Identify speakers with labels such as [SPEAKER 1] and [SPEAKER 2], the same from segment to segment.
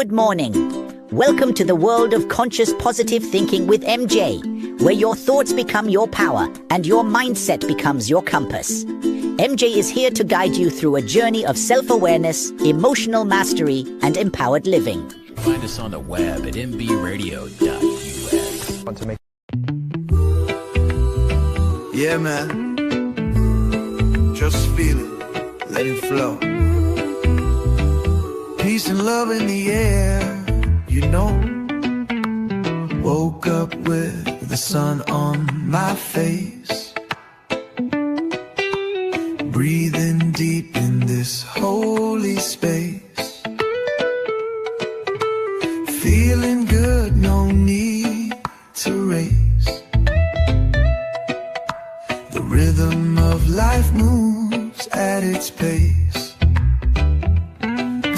[SPEAKER 1] Good morning. Welcome to the world of conscious positive thinking with MJ, where your thoughts become your power and your mindset becomes your compass. MJ is here to guide you through a journey of self-awareness, emotional mastery, and empowered living.
[SPEAKER 2] Find us on the web at mbradio.us.
[SPEAKER 3] Yeah, man. Just feel it. Let it flow. Peace and love in the air, you know. Woke up with the sun on my face. Breathing deep in this holy space. Feeling good, no need to race. The rhythm of life moves at its pace.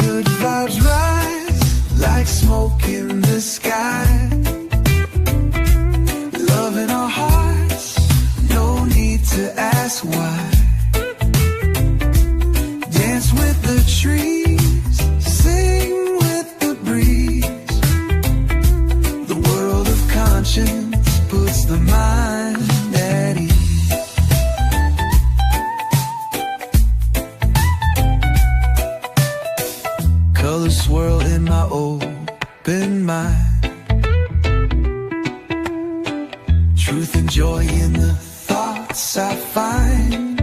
[SPEAKER 3] Good vibes rise like smoke in the sky. Love in our hearts, no need to ask why. Dance with the trees, sing with the breeze. The world of conscience puts the mind at ease. Colors swirl in my open mind. Truth and joy in the thoughts I find.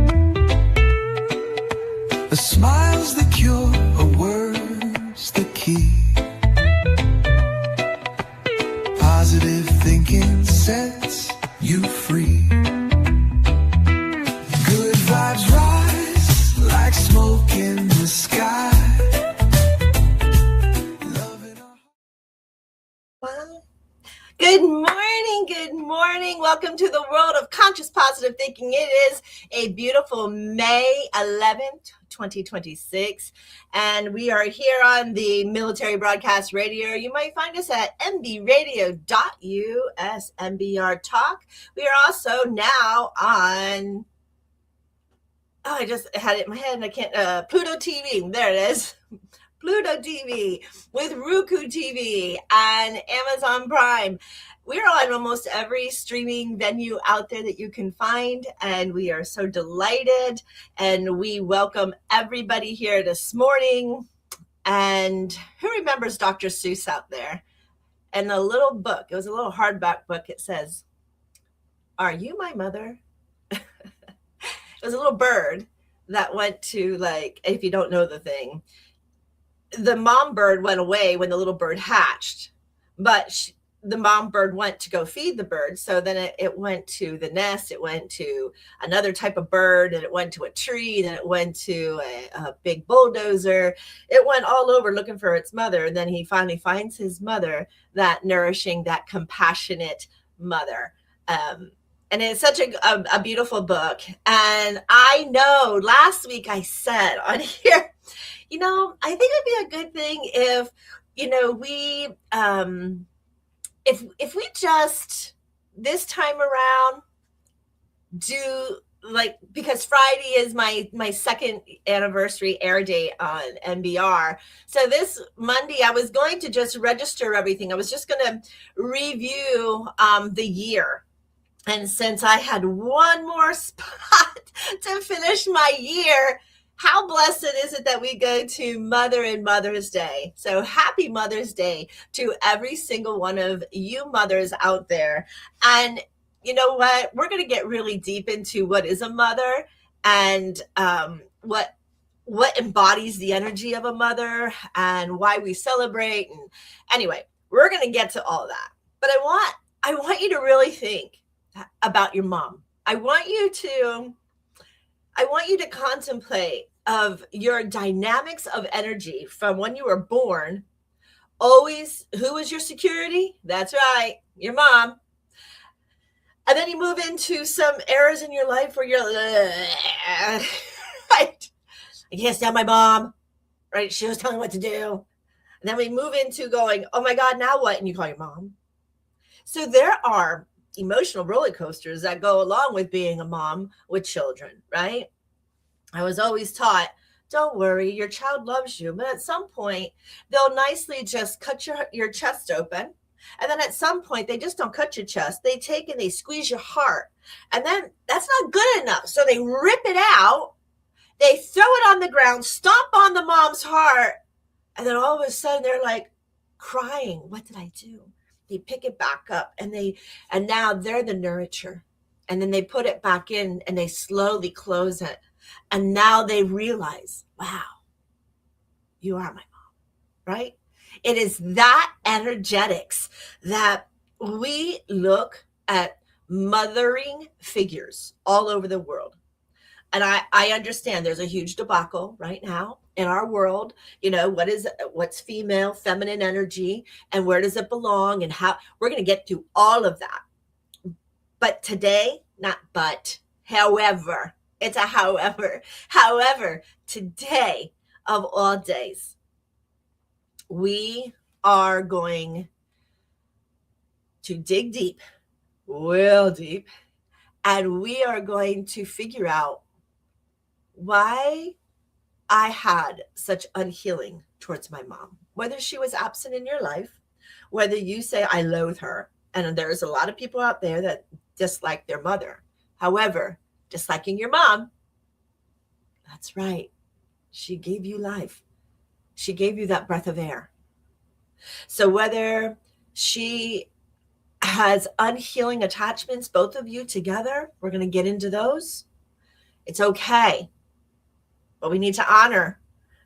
[SPEAKER 3] A smile's the cure, a word's the key. Positive thinking sets you free. Good vibes rise like smoke in the sky.
[SPEAKER 4] Good morning, good morning. Welcome to the world of conscious positive thinking. It is a beautiful May 11th, 2026, and we are here on the Military Broadcast Radio. You might find us at mbradio.us, MBR Talk. We are also now on, I just had it in my head and I can't, Pluto TV. There it is. Pluto TV with Roku TV and Amazon Prime. We're on almost every streaming venue out there that you can find, and we are so delighted, and we welcome everybody here this morning. And who remembers Dr. Seuss out there? And the little book, it was a little hardback book, it says, "Are you my mother?" It was a little bird that went to, like, if you don't know the thing, the mom bird went away when the little bird hatched, but the mom bird went to go feed the bird. So then it went to the nest, it went to another type of bird, and it went to a tree, then it went to a big bulldozer. It went all over looking for its mother. And then he finally finds his mother, that nourishing, that compassionate mother. And it's such a beautiful book. And I know last week I said on here, you know, I think it'd be a good thing if, you know, we, if we just this time around do, like, because Friday is my second anniversary air date on NBR. So this Monday, I was going to just register everything. I was just going to review the year. And since I had one more spot to finish my year, how blessed is it that we go to Mother and Mother's Day? So happy Mother's Day to every single one of you mothers out there. And you know what? We're going to get really deep into what is a mother and what embodies the energy of a mother and why we celebrate. And anyway, we're going to get to all that. But I want you to really think about your mom. I want you to contemplate of your dynamics of energy from when you were born. Always, who is your security? That's right, your mom. And then you move into some eras in your life where you're right, I can't stand my mom, right? She was telling me what to do. And then we move into going, oh my God, now what? And you call your mom. So there are emotional roller coasters that go along with being a mom with children, right? I was always taught Don't worry, your child loves you. But at some point, they'll nicely just cut your chest open. And then at some point, they just don't cut your chest. They take and they squeeze your heart. And then that's not good enough. So they rip it out. They throw it on the ground, stomp on the mom's heart. And then all of a sudden, they're like crying. What did I do? They pick it back up and now they're the nourisher. And then they put it back in and they slowly close it. And now they realize, wow, you are my mom, right? It is that energetics that we look at mothering figures all over the world. And I understand there's a huge debacle right now in our world. What's female, feminine energy, and where does it belong, and how we're going to get to all of that. But today, however, it's a however, today of all days, we are going to dig deep, real deep, and we are going to figure out why I had such unhealing towards my mom, whether she was absent in your life, whether you say I loathe her. And there's a lot of people out there that dislike their mother. However, disliking your mom, that's right. She gave you life. She gave you that breath of air. So whether she has unhealing attachments, both of you together, we're going to get into those. It's okay. But we need to honor,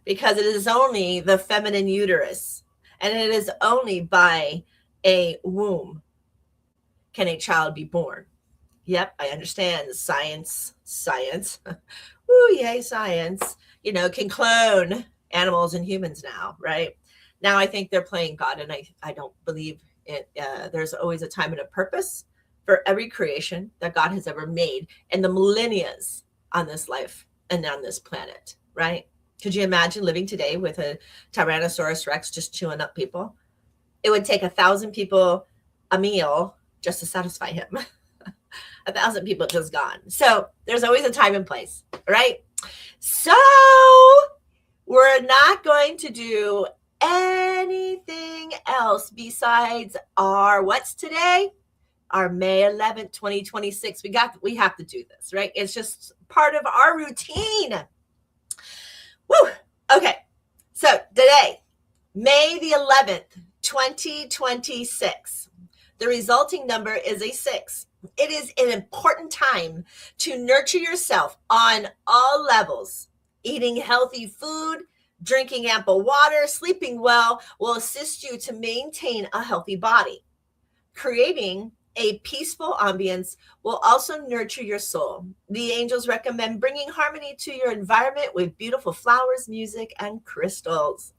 [SPEAKER 4] because it is only the feminine uterus, and it is only by a womb can a child be born. Yep, I understand science. Ooh, yay, science. Can clone animals and humans now, right? Now I think they're playing God, and I don't believe it. There's always a time and a purpose for every creation that God has ever made in the millennias on this life and on this planet, right? Could you imagine living today with a Tyrannosaurus Rex just chewing up people? It would take 1,000 people a meal just to satisfy him. 1,000 people just gone. So there's always a time and place, right? So we're not going to do anything else besides what's today? Our May 11th, 2026. We have to do this, right? It's just part of our routine. Woo! Okay. So today, May the 11th, 2026. The resulting number is a 6. It is an important time to nurture yourself on all levels. Eating healthy food, drinking ample water, sleeping well will assist you to maintain a healthy body. Creating a peaceful ambience will also nurture your soul. The angels recommend bringing harmony to your environment with beautiful flowers, music, and crystals.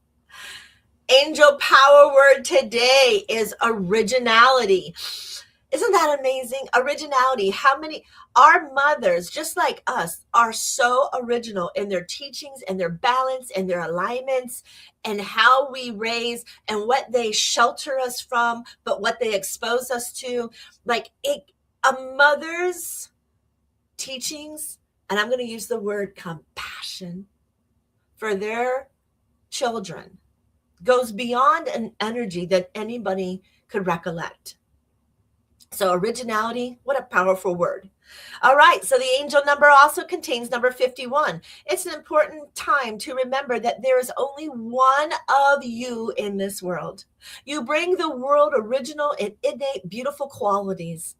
[SPEAKER 4] Angel power word today is originality. Isn't that amazing? Originality. Our mothers, just like us, are so original in their teachings and their balance and their alignments and how we raise and what they shelter us from, but what they expose us to. A mother's teachings, and I'm going to use the word compassion for their children, goes beyond an energy that anybody could recollect. So originality, what a powerful word. All right, so the angel number also contains number 51. It's an important time to remember that there is only one of you in this world. You bring the world original and innate beautiful qualities.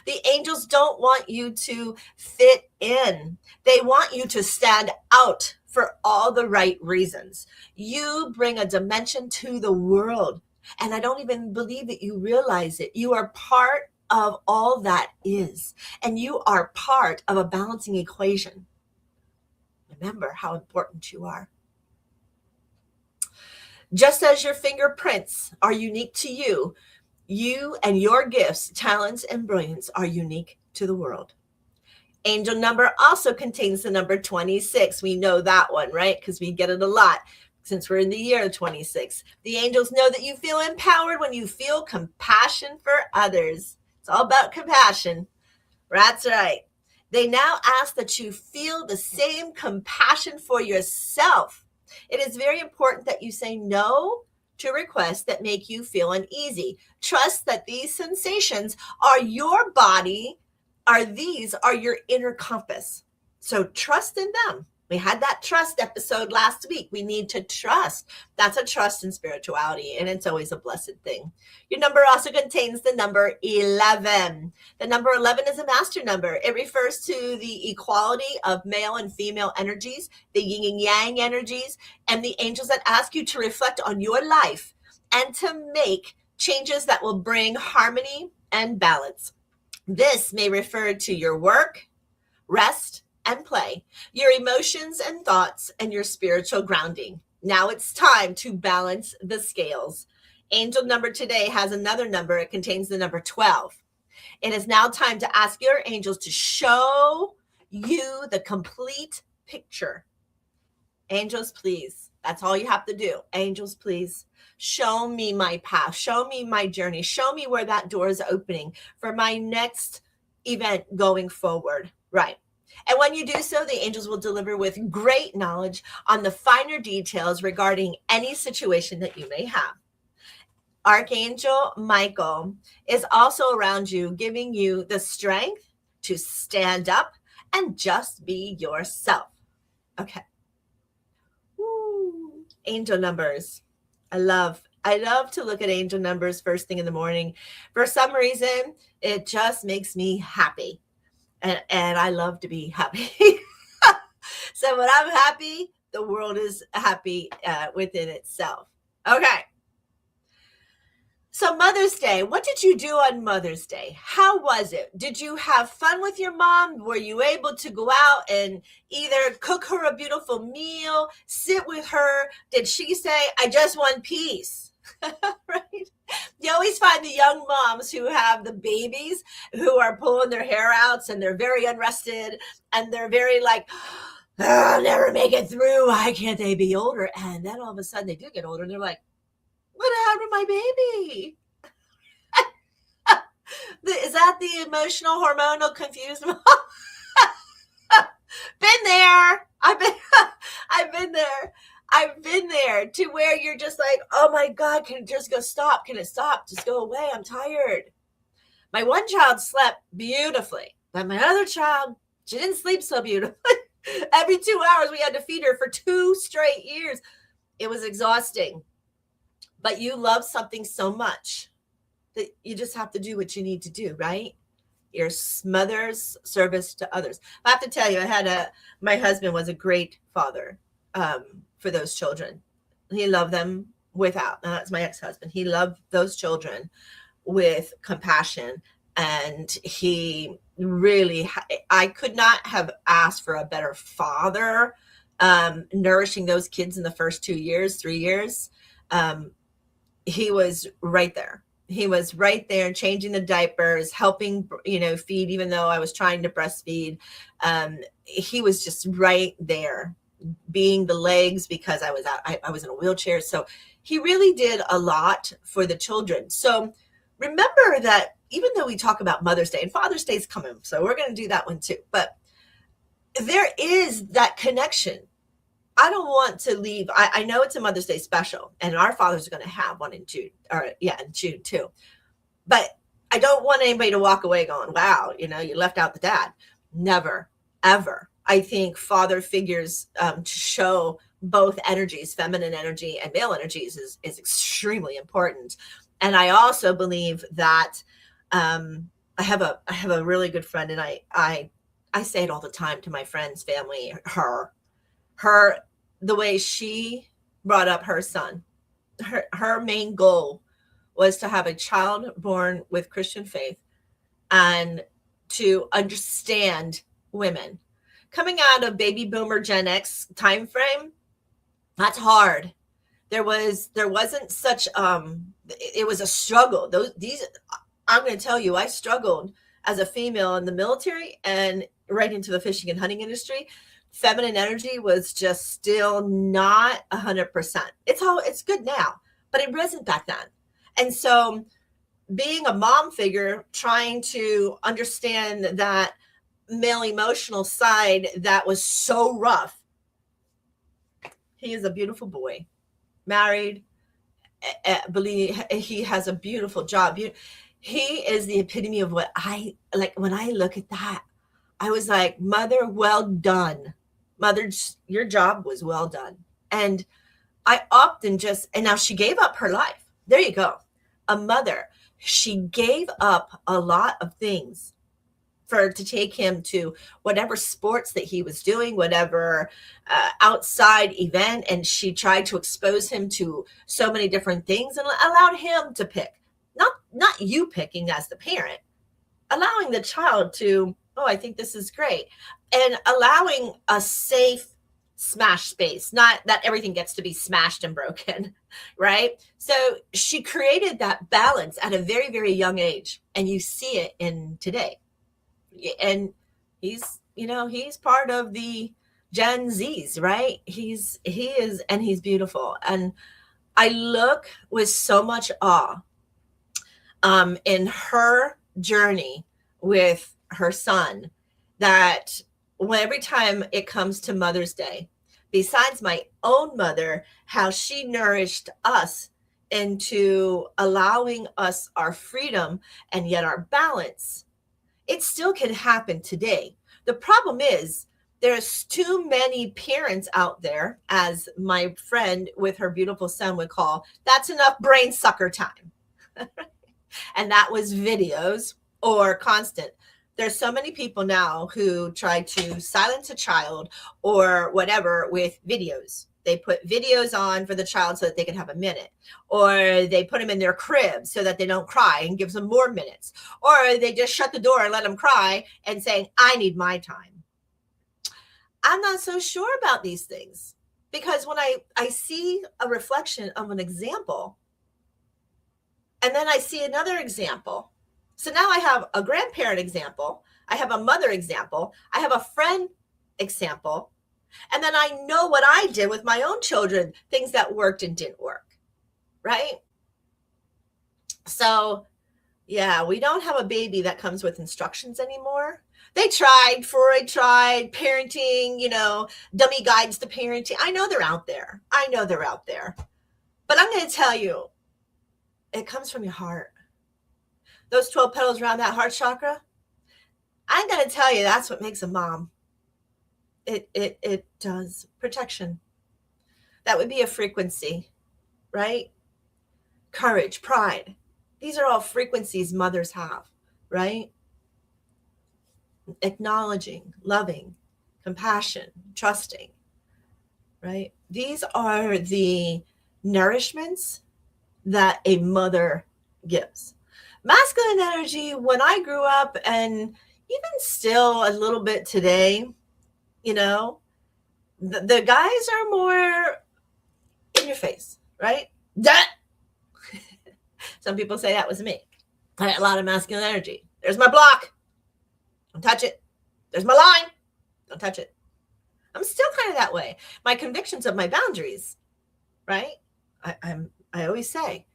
[SPEAKER 4] The angels don't want you to fit in. They want you to stand out for all the right reasons. You bring a dimension to the world, and I don't even believe that you realize it. You are part of all that is, and you are part of a balancing equation. Remember how important you are. Just as your fingerprints are unique to you, you and your gifts, talents, and brilliance are unique to the world. Angel number also contains the number 26. We know that one, right? Because we get it a lot since we're in the year 26. The angels know that you feel empowered when you feel compassion for others. It's all about compassion. That's right. They now ask that you feel the same compassion for yourself. It is very important that you say no to requests that make you feel uneasy. Trust that these sensations are your body, these are your inner compass. So trust in them. We had that trust episode last week. We need to trust. That's a trust in spirituality, and it's always a blessed thing. Your number also contains the number 11. The number 11 is a master number. It refers to the equality of male and female energies, the yin and yang energies, and the angels that ask you to reflect on your life and to make changes that will bring harmony and balance. This may refer to your work, rest, and play, your emotions and thoughts, and your spiritual grounding. Now it's time to balance the scales. Angel number today has another number. It contains the number 12. It is now time to ask your angels to show you the complete picture. Angels, please. That's all you have to do. Angels, please. Show me my path. Show me my journey. Show me where that door is opening for my next event going forward. Right. And when you do so, the angels will deliver with great knowledge on the finer details regarding any situation that you may have. Archangel Michael is also around you, giving you the strength to stand up and just be yourself. Okay. Woo. Angel numbers. I love to look at angel numbers first thing in the morning. For some reason, it just makes me happy. And I love to be happy. So when I'm happy, the world is happy within itself. Okay. So Mother's Day, what did you do on Mother's Day? How was it? Did you have fun with your mom? Were you able to go out and either cook her a beautiful meal, sit with her? Did she say, I just want peace? Right? You always find the young moms who have the babies who are pulling their hair out and they're very unrested and they're very like, oh, I'll never make it through. Why can't they be older? And then all of a sudden they do get older and they're like, what happened to my baby? Is that the emotional, hormonal, confused mom? Been there. I've been there. I've been there to where you're just like, oh my God, can it just go stop? Can it stop? Just go away. I'm tired. My one child slept beautifully, but my other child, she didn't sleep so beautifully. Every 2 hours we had to feed her for 2 straight years. It was exhausting. But you love something so much that you just have to do what you need to do, right? Your mother's service to others. I have to tell you, my husband was a great father for those children. He loved them that's my ex-husband. He loved those children with compassion. And he really, I could not have asked for a better father, nourishing those kids in the first 2 years, 3 years. He was right there. He was right there changing the diapers, helping, feed, even though I was trying to breastfeed. He was just right there, being the legs because I was in a wheelchair. So he really did a lot for the children. So remember that even though we talk about Mother's Day and Father's Day is coming, so we're going to do that one too, but there is that connection. I don't want to leave. I know it's a Mother's Day special and our fathers are going to have one in June in June too. But I don't want anybody to walk away going, wow, you left out the dad. Never, ever. I think father figures to show both energies, feminine energy and male energies is extremely important. And I also believe that I have a really good friend, and I say it all the time to my friends, family, her, the way she brought up her son, her main goal was to have a child born with Christian faith and to understand women. Coming out of baby boomer Gen X time frame, that's hard. There wasn't such it was a struggle. I'm going to tell you, I struggled as a female in the military and right into the fishing and hunting industry. Feminine energy was just still not 100%. It's good now, but it wasn't back then. And so being a mom figure, trying to understand that male emotional side that was so rough. He is a beautiful boy, married, believe he has a beautiful job. He is the epitome of what I like. When I look at that, I was like, mother, well done. Mother, your job was well done. And I often and now she gave up her life. There you go. A mother. She gave up a lot of things to take him to whatever sports that he was doing, whatever outside event. And she tried to expose him to so many different things and allowed him to pick. Not you picking as the parent, allowing the child to, oh, I think this is great. And allowing a safe smash space, not that everything gets to be smashed and broken, right? So she created that balance at a very, very young age. And you see it in today. And he's part of the Gen Zs, right? He is, and he's beautiful. And I look with so much awe in her journey with her son, that every time it comes to Mother's Day, besides my own mother, how she nourished us into allowing us our freedom and yet our balance, it still can happen today. The problem is there's too many parents out there, as my friend with her beautiful son would call, that's enough brain sucker time. And that was videos or constant. There's so many people now who try to silence a child or whatever with videos. They put videos on for the child so that they can have a minute, or they put them in their crib so that they don't cry and gives them more minutes, or they just shut the door and let them cry and saying, I need my time. I'm not so sure about these things, because when I see a reflection of an example, and then I see another example. So now I have a grandparent example, I have a mother example, I have a friend example, and then I know what I did with my own children, things that worked and didn't work, right? So, yeah, we don't have a baby that comes with instructions anymore. Freud tried parenting, dummy guides to parenting. I know they're out there. But I'm going to tell you, it comes from your heart. Those 12 petals around that heart chakra, I'm going to tell you, that's what makes a mom. It does. Protection. That would be a frequency, right? Courage, pride. These are all frequencies mothers have, right? Acknowledging, loving, compassion, trusting, right? These are the nourishments that a mother gives. Masculine energy, when I grew up, and even still a little bit today, the guys are more in your face, right? That. Some people say that was me. I had a lot of masculine energy. There's my block. Don't touch it. There's my line. Don't touch it. I'm still kind of that way. My convictions of my boundaries, right? I always say,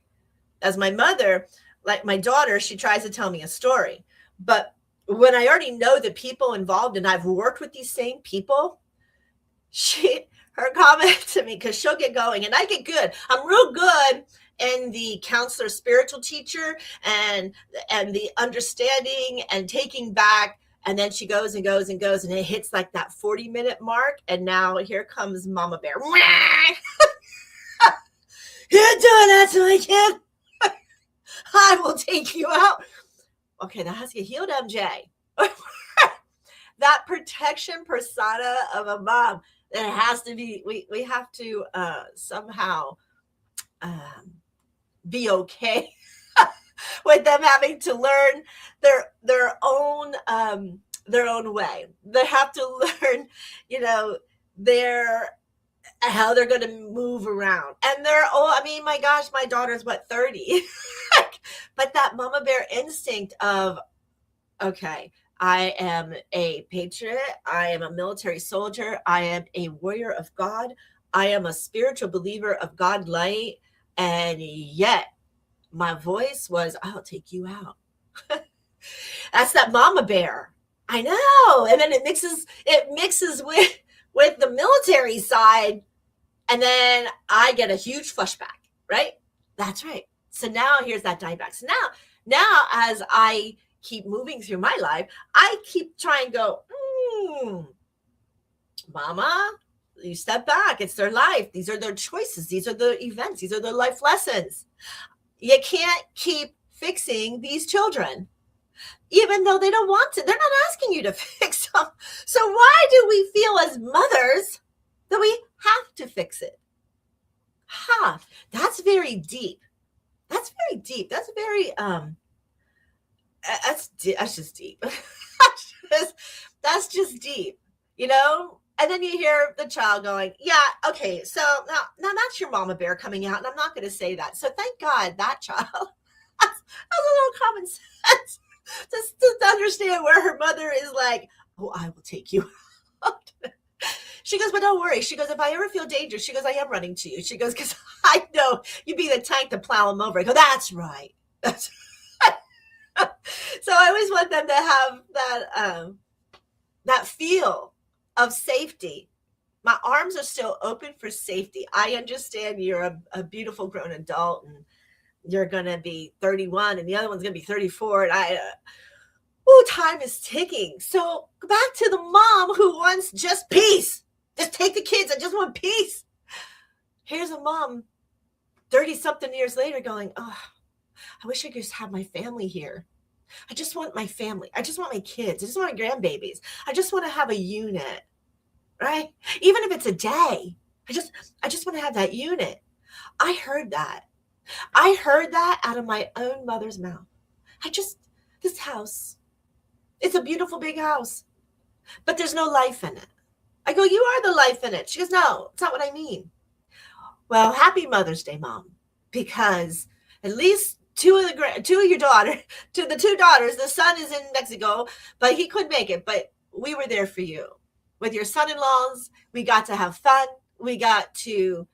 [SPEAKER 4] as my mother, like my daughter, she tries to tell me a story. But when I already know the people involved and I've worked with these same people, her comment to me, because she'll get going and I get good. I'm real good in the counselor, spiritual teacher, and the understanding and taking back. And then she goes and goes and goes, and it hits like that 40-minute mark. And now here comes Mama Bear. You're doing that to my kid. I will take you out. Okay, that has to get healed, MJ. That protection persona of a mom, it has to be, we have to somehow be okay with them having to learn their own way. They have to learn, how they're going to move around. And my gosh, my daughter's 30? But that mama bear instinct of, okay, I am a patriot. I am a military soldier. I am a warrior of God. I am a spiritual believer of God light. And yet my voice was, I'll take you out. That's that mama bear. I know. And then it mixes with the military side. And then I get a huge flashback, right? That's right. So now here's that dieback. So now as I keep moving through my life, I keep trying to go, Mama, you step back. It's their life. These are their choices. These are the events. These are the life lessons. You can't keep fixing these children, even though they don't want to. They're not asking you to fix them. So why do we feel as mothers that we have to fix it? That's very deep. That's very deep. That's very that's just deep. that's just deep, you know? And then you hear the child going, yeah, okay, so now that's your mama bear coming out, and I'm not going to say that. So thank God that child has a little common sense just to understand where her mother is like, oh, I will take you out. She goes, but don't worry. She goes, if I ever feel dangerous, she goes, I am running to you. She goes, because I know you'd be the tank to plow them over. I go, that's right. That's right. So I always want them to have that feel of safety. My arms are still open for safety. I understand you're a beautiful grown adult and you're going to be 31 and the other one's going to be 34. And time is ticking. So back to the mom who wants just peace. Just take the kids. I just want peace. Here's a mom 30 something years later going, oh, I wish I could just have my family here. I just want my family. I just want my kids. I just want my grandbabies. I just want to have a unit, right? Even if it's a day, I just want to have that unit. I heard that. I heard that out of my own mother's mouth. This house, it's a beautiful big house, but there's no life in it. I go, you are the life in it. She goes, no, it's not what I mean. Well, happy Mother's Day, Mom, because at least the two daughters, the son is in Mexico, but he couldn't make it. But we were there for you. With your son-in-laws, we got to have fun. We got to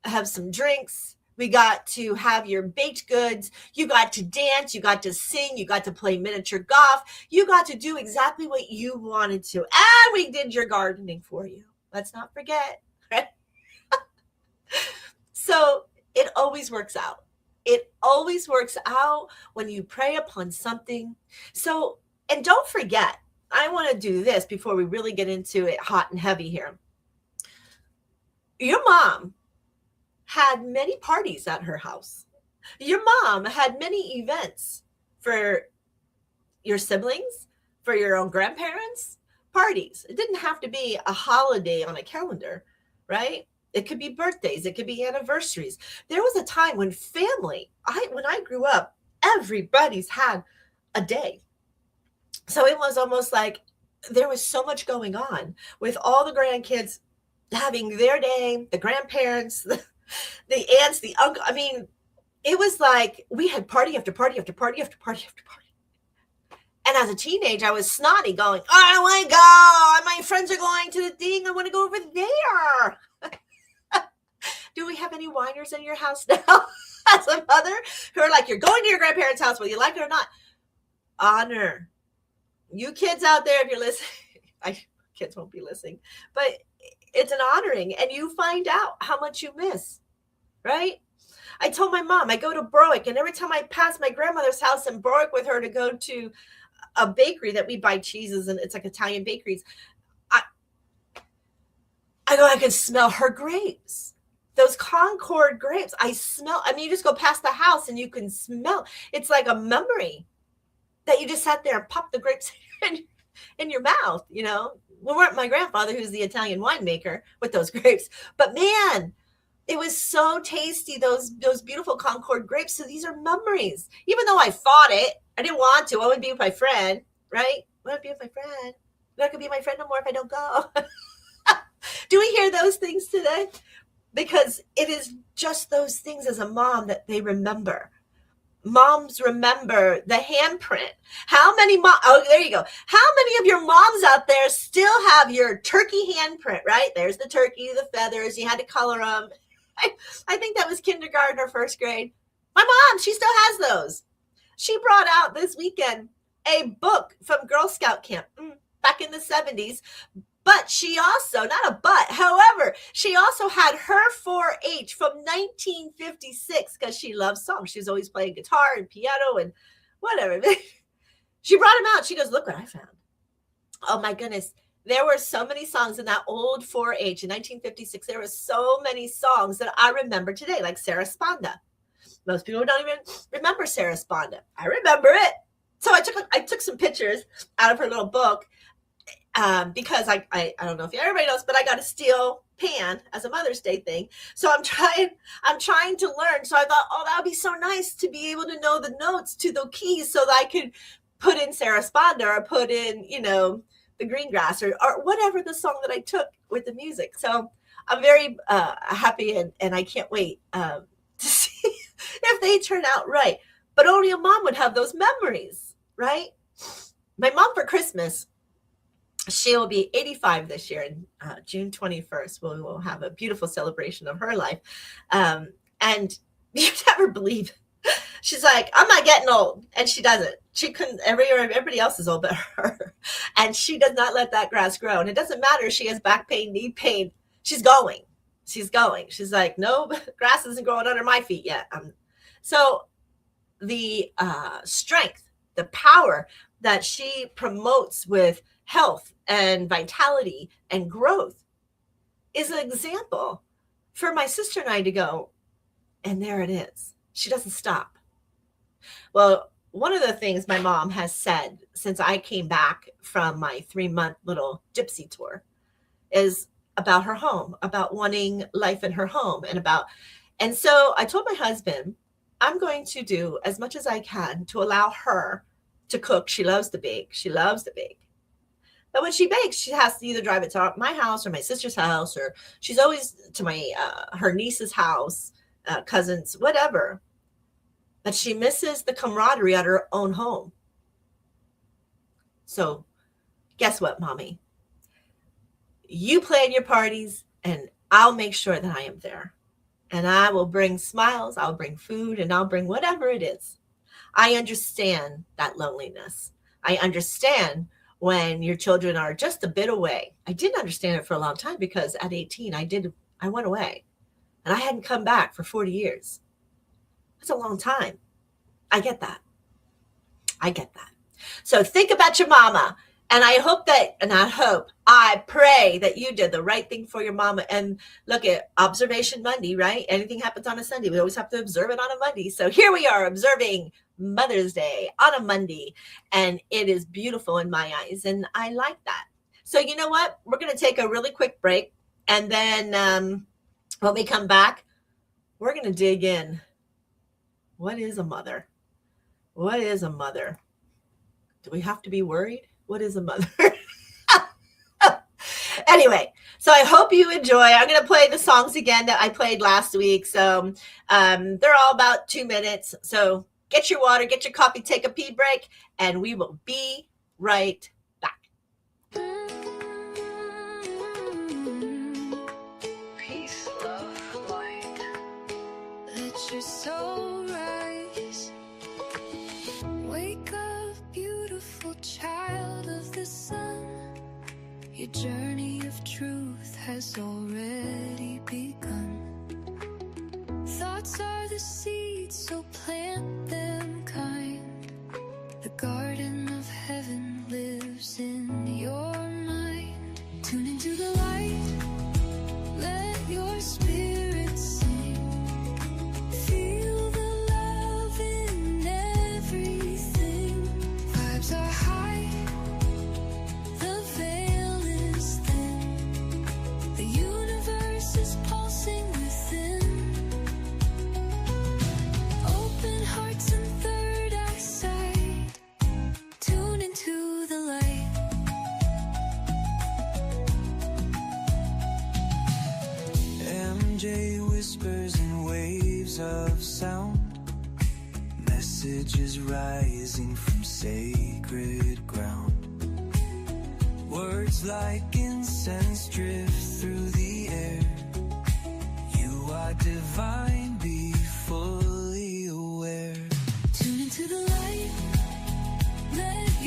[SPEAKER 4] have some drinks. We got to have your baked goods. You got to dance. You got to sing. You got to play miniature golf. You got to do exactly what you wanted to. And we did your gardening for you. Let's not forget. Right? So it always works out. It always works out when you pray upon something. So, and don't forget, I want to do this before we really get into it hot and heavy here. Your mom had many parties at her house. Your mom had many events for your siblings, for your own grandparents, parties. It didn't have to be a holiday on a calendar, right? It could be birthdays. It could be anniversaries. There was a time when when I grew up, everybody's had a day. So it was almost like there was so much going on with all the grandkids having their day, the grandparents, the aunts, the uncle. I mean, it was like we had party after party after party after party after party. And as a teenager, I was snotty going, I don't want to go. My friends are going to the thing. I want to go over there. Do we have any whiners in your house now as a mother who are like, you're going to your grandparents' house whether you like it or not? Honor. You kids out there, if you're listening, kids won't be listening, but it's an honoring, and you find out how much you miss, right? I told my mom, I go to Berwick, and every time I pass my grandmother's house in Berwick with her to go to a bakery that we buy cheeses, and it's like Italian bakeries, I can smell her grapes. Those Concord grapes, you just go past the house and you can smell. It's like a memory that you just sat there and popped the grapes in your mouth, you know. We weren't my grandfather, who's the Italian winemaker, with those grapes. But man, it was so tasty, those beautiful Concord grapes. So these are memories. Even though I fought it, I didn't want to. I wouldn't be with my friend, right? I wouldn't be with my friend. I'm not going to be my friend no more if I don't go. Do we hear those things today? Because it is just those things as a mom that they remember. Moms remember the handprint. How many there you go. How many of your moms out there still have your turkey handprint, right? There's the turkey, the feathers. You had to color them. I think that was kindergarten or first grade. My mom, she still has those. She brought out this weekend a book from Girl Scout camp back in the 70s. But she also, however, she also had her 4-H from 1956 because she loves songs. She's always playing guitar and piano and whatever. She brought him out. She goes, look what I found. Oh my goodness. There were so many songs in that old 4-H in 1956. There were so many songs that I remember today, like Sarah Sponda. Most people don't even remember Sarah Sponda. I remember it. So I took some pictures out of her little book because I don't know if everybody knows, but I got a steel pan as a Mother's Day thing. So I'm trying to learn. So I thought, oh, that would be so nice to be able to know the notes to the keys so that I could put in Sarah Sponda or put in, the green grass or whatever the song that I took with the music. So I'm very happy and I can't wait to see if they turn out right. But only a mom would have those memories, right? My mom for Christmas, she will be 85 this year, and June 21st, we will have a beautiful celebration of her life. And you never believe, she's like, I'm not getting old. And she doesn't. She couldn't, everybody else is old but her. And she does not let that grass grow. And it doesn't matter if she has back pain, knee pain. She's going. She's like, no, grass isn't growing under my feet yet. So the strength, the power that she promotes with health and vitality and growth is an example for my sister and I to go, and there it is. She doesn't stop. Well, one of the things my mom has said since I came back from my 3-month little gypsy tour is about her home, about wanting life in her home and so I told my husband, I'm going to do as much as I can to allow her to cook. She loves to bake. But when she bakes, she has to either drive it to my house or my sister's house, or she's always to my her niece's house, cousins, whatever. But she misses the camaraderie at her own home. So guess what, Mommy? You plan your parties, and I'll make sure that I am there. And I will bring smiles, I'll bring food, and I'll bring whatever it is. I understand that loneliness. I understand when your children are just a bit away. I didn't understand it for a long time because at 18, I went away. And I hadn't come back for 40 years. That's a long time. I get that. So think about your mama. And I pray that you did the right thing for your mama. And look at Observation Monday, right? Anything happens on a Sunday, we always have to observe it on a Monday. So here we are observing Mother's Day on a Monday. And it is beautiful in my eyes. And I like that. So you know what? We're going to take a really quick break. And then when we come back, we're going to dig in. What is a mother? What is a mother? Do we have to be worried? What is a mother? Anyway, so I hope you enjoy. I'm going to play the songs again that I played last week. So they're all about 2 minutes. So get your water, get your coffee, take a pee break, and we will be right back.
[SPEAKER 3] Peace, love, light. Let your soul rise. Wake up, beautiful child of the sun. Your journey of truth has already begun. Thoughts are the seeds, so plant them kind. The garden of heaven lives in your mind. Tune into the light, let your spirit sing. Feel the love in everything. Vibes are high, the veil is thin. The universe is pulsing within. Open hearts and third eyesight. Tune into the light. MJ whispers in waves of sound. Messages rising from sacred ground. Words like incense drift through the air. You are divine, be fully aware. Tune into the light, let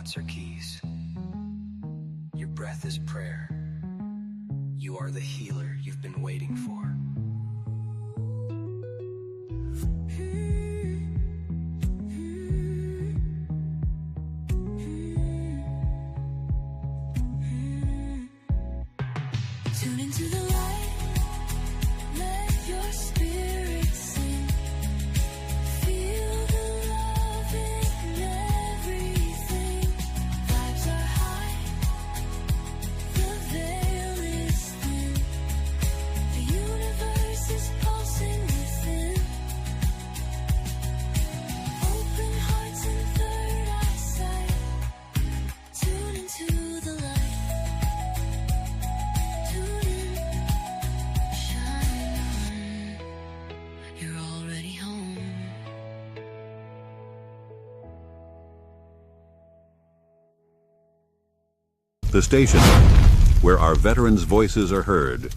[SPEAKER 5] thoughts are keys. Your breath is prayer. You are the healer you've been waiting for.
[SPEAKER 3] Tune into the light, let your spirit sing. Feel the love in everything. Vibes are high, the veil is thin. The universe is pulsing within. Open hearts and third eyesight. Tune into the light. Tune in, shine on. You're already home.
[SPEAKER 6] The station where our veterans' voices are heard.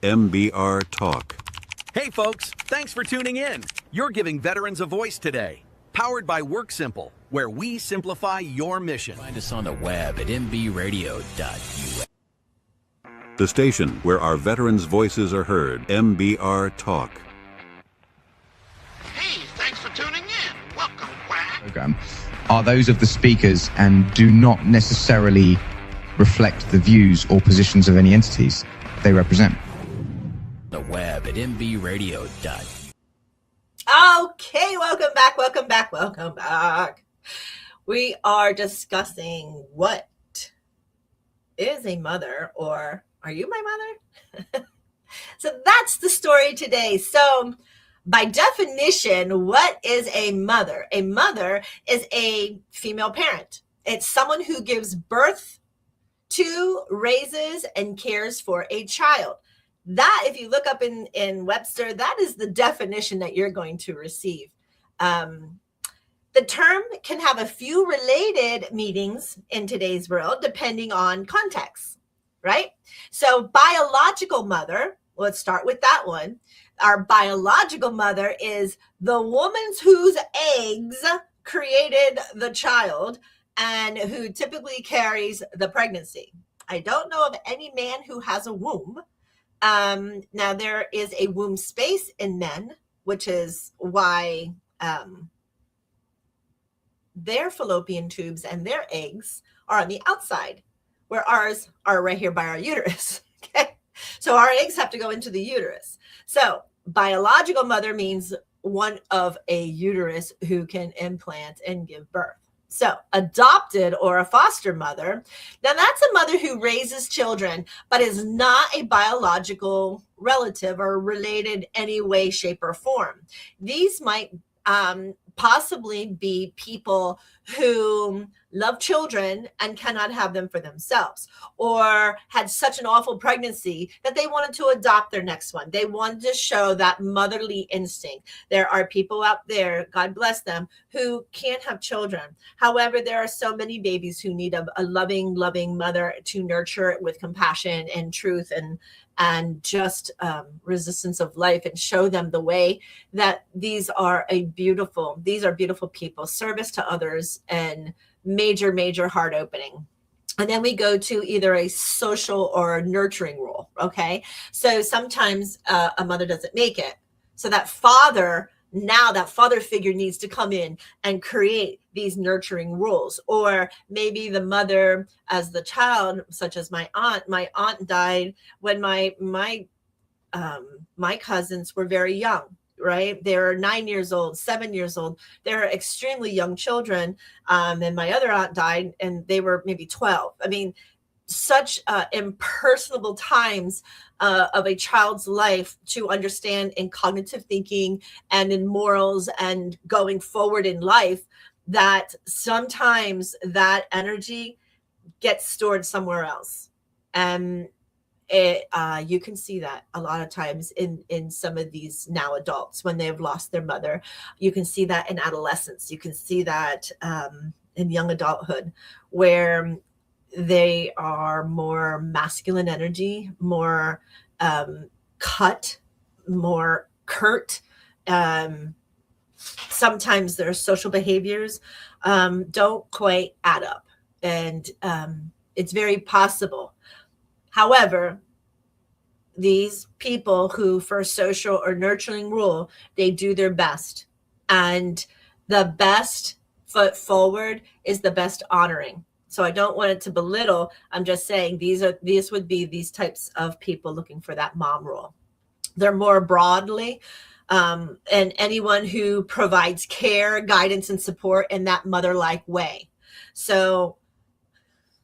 [SPEAKER 6] MBR Talk.
[SPEAKER 7] Hey folks, thanks for tuning in. You're giving veterans a voice today. Powered by Work Simple, where we simplify your mission.
[SPEAKER 2] Find us on the web at mbradio.us.
[SPEAKER 6] The station where our veterans' voices are heard. MBR Talk.
[SPEAKER 8] Hey, thanks for tuning in. Welcome, Quack.
[SPEAKER 9] Program are those of the speakers and do not necessarily reflect the views or positions of any entities they represent.
[SPEAKER 2] The web at mbradio.us.
[SPEAKER 4] Okay, welcome back, welcome back, welcome back. We are discussing what is a mother, or are you my mother? So that's the story today. So by definition, what is a mother? A mother is a female parent. It's someone who gives birth to, raises, and cares for a child. That, if you look up in Webster, that is the definition that you're going to receive. The term can have a few related meanings in today's world, depending on context, right? So biological mother, let's start with that one. Our biological mother is the woman whose eggs created the child and who typically carries the pregnancy. I don't know of any man who has a womb. Now there is a womb space in men, which is why their fallopian tubes and their eggs are on the outside, where ours are right here by our uterus. Okay, so our eggs have to go into the uterus. So biological mother means one of a uterus who can implant and give birth. So adopted or a foster mother, now that's a mother who raises children, but is not a biological relative or related any way, shape, or form. These might possibly be people who love children and cannot have them for themselves, or had such an awful pregnancy that they wanted to adopt their next one. They wanted to show that motherly instinct. There are people out there, God bless them, who can't have children. However, there are so many babies who need a loving mother to nurture it with compassion and truth and just resistance of life, and show them the way that these are beautiful people, service to others, and major heart opening. And then we go to either a social or a nurturing role. Okay, so sometimes a mother doesn't make it, so that father figure needs to come in and create these nurturing roles. Or maybe the mother as the child, such as my aunt died when my cousins were very young, right? They were 9 years old, 7 years old. They're extremely young children. And my other aunt died and they were maybe 12. I mean, such impersonable times of a child's life to understand in cognitive thinking and in morals and going forward in life, that sometimes that energy gets stored somewhere else. And you can see that a lot of times in some of these now adults when they've lost their mother. You can see that in adolescence. You can see that in young adulthood, where they are more masculine energy, more cut, more curt. Sometimes their social behaviors don't quite add up. And it's very possible. However, these people who for social or nurturing rule, they do their best. And the best foot forward is the best honoring. So I don't want it to belittle. I'm just saying these would be these types of people looking for that mom role. They're more broadly, and anyone who provides care, guidance, and support in that mother-like way. So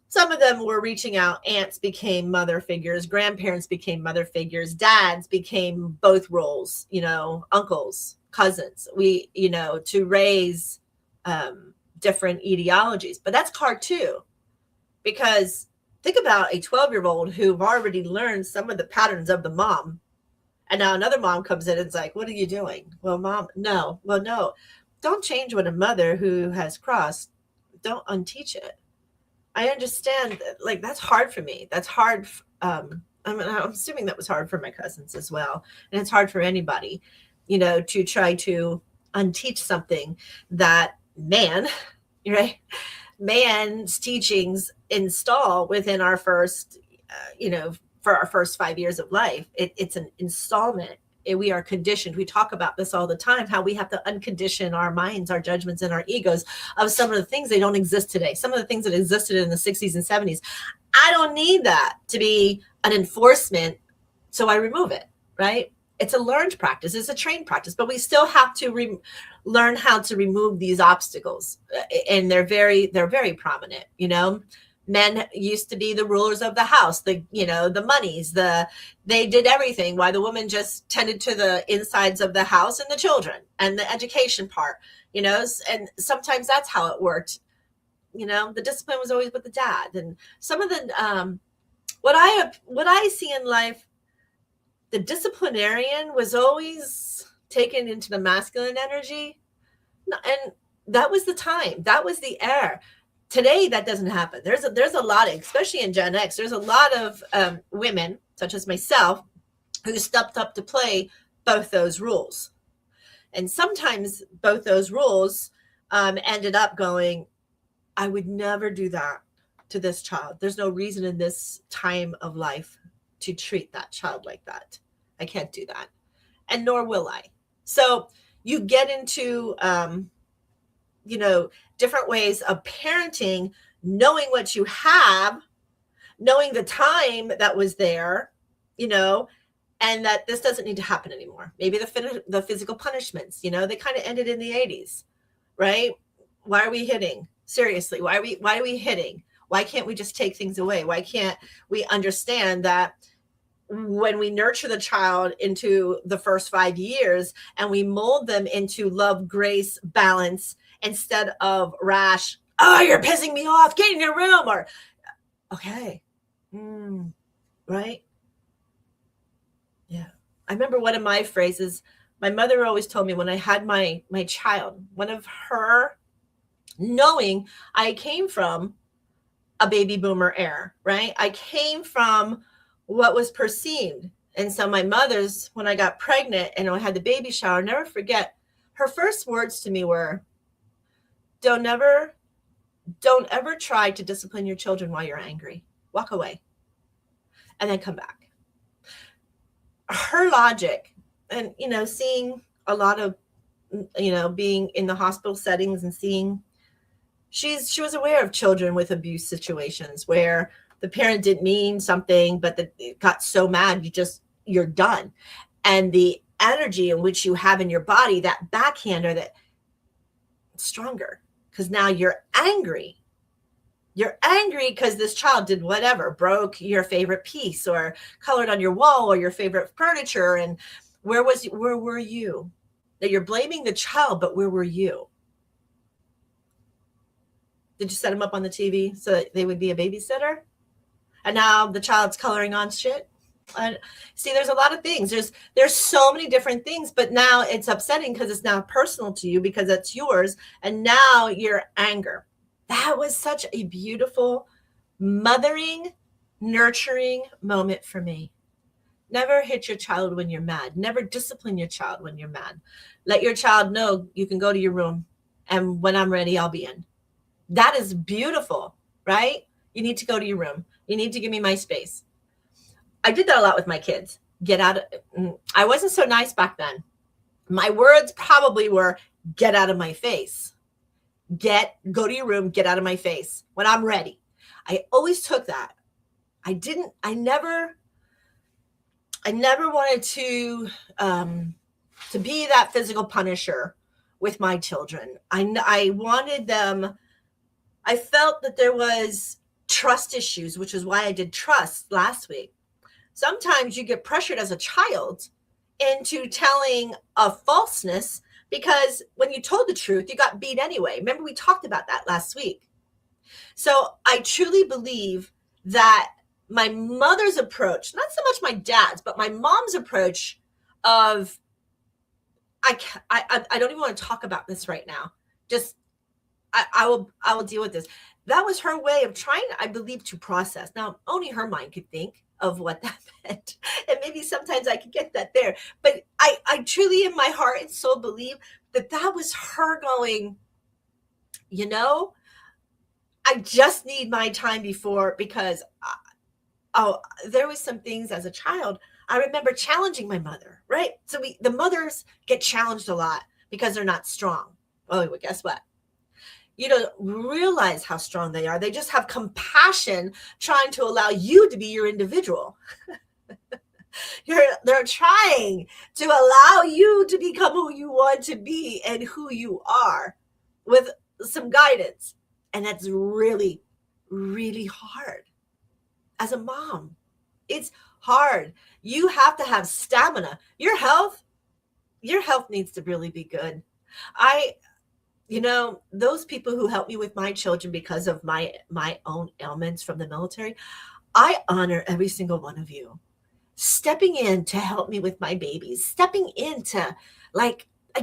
[SPEAKER 4] some of them were reaching out. Aunts became mother figures. Grandparents became mother figures. Dads became both roles, uncles, cousins, to raise different ideologies. But that's hard too, because think about a 12-year-old who've already learned some of the patterns of the mom. And now another mom comes in and is like, what are you doing? Well, mom, no. Well, no. Don't change what a mother who has crossed, don't unteach it. I understand, like, that's hard for me. That's hard. I'm assuming that was hard for my cousins as well. And it's hard for anybody, to try to unteach something that man's teachings install within our first, for our first 5 years of life. It's an installment. We are conditioned. We talk about this all the time, how we have to uncondition our minds, our judgments, and our egos of some of the things that don't exist today. Some of the things that existed in the 60s and 70s. I don't need that to be an enforcement, so I remove it, right? It's a learned practice. It's a trained practice, but we still have to learn how to remove these obstacles. And they're very prominent, Men used to be the rulers of the house, the monies, they did everything, while the woman just tended to the insides of the house and the children and the education part, and sometimes that's how it worked. The discipline was always with the dad. And some of the, what I see in life, the disciplinarian was always taken into the masculine energy. And that was the time, that was the era. Today, that doesn't happen. There's a lot of, especially in Gen X, there's a lot of women, such as myself, who stepped up to play both those rules. And sometimes both those rules ended up going, I would never do that to this child. There's no reason in this time of life to treat that child like that. I can't do that. And nor will I. So you get into, different ways of parenting, knowing what you have, knowing the time that was there, and that this doesn't need to happen anymore. Maybe the physical punishments, they kind of ended in the 80s, right? Why are we hitting? Seriously, why are we hitting? Why can't we just take things away? Why can't we understand that when we nurture the child into the first 5 years and we mold them into love, grace, balance, instead of rash, oh, you're pissing me off, get in your room, or okay, right? Yeah. I remember one of my phrases, my mother always told me when I had my child, one of her, knowing I came from a baby boomer era, right? I came from what was perceived. And so my mother's, when I got pregnant and I had the baby shower, I'll never forget, her first words to me were, don't ever try to discipline your children while you're angry. Walk away and then come back. Her logic, and, seeing a lot of, being in the hospital settings and seeing, she was aware of children with abuse situations where the parent didn't mean something, but it got so mad, you're done. And the energy in which you have in your body, that backhander, that stronger, because now you're angry. You're angry because this child did whatever, broke your favorite piece or colored on your wall or your favorite furniture. And where were you? That you're blaming the child, but where were you? Did you set them up on the TV so that they would be a babysitter? And now the child's coloring on shit. And see, there's a lot of things. There's so many different things, but now it's upsetting because it's now personal to you because it's yours. And now your anger. That was such a beautiful, mothering, nurturing moment for me. Never hit your child when you're mad. Never discipline your child when you're mad. Let your child know you can go to your room, and when I'm ready, I'll be in. That is beautiful, right? You need to go to your room. You need to give me my space. I did that a lot with my kids. Get out of, I wasn't so nice back then. My words probably were, get out of my face. Go to your room, get out of my face when I'm ready. I always took that. I never wanted to be that physical punisher with my children. I wanted them, I felt that there was trust issues, which is why I did trust last week. Sometimes you get pressured as a child into telling a falseness because when you told the truth, you got beat anyway. Remember, we talked about that last week. So I truly believe that my mother's approach, not so much my dad's, but my mom's approach of, I don't even want to talk about this right now. Just, I will deal with this. That was her way of trying, I believe, to process. Now, only her mind could think of what that meant. And maybe sometimes I could get that there. But I truly, in my heart and soul, believe that that was her going, I just need my time before, because there was some things as a child. I remember challenging my mother, right? So the mothers get challenged a lot because they're not strong. Oh, well, guess what? You don't realize how strong they are. They just have compassion, trying to allow you to be your individual. They're trying to allow you to become who you want to be and who you are with some guidance. And that's really, really hard. As a mom, it's hard. You have to have stamina. Your health needs to really be good. Those people who help me with my children because of my own ailments from the military, I honor every single one of you. Stepping in to help me with my babies, stepping into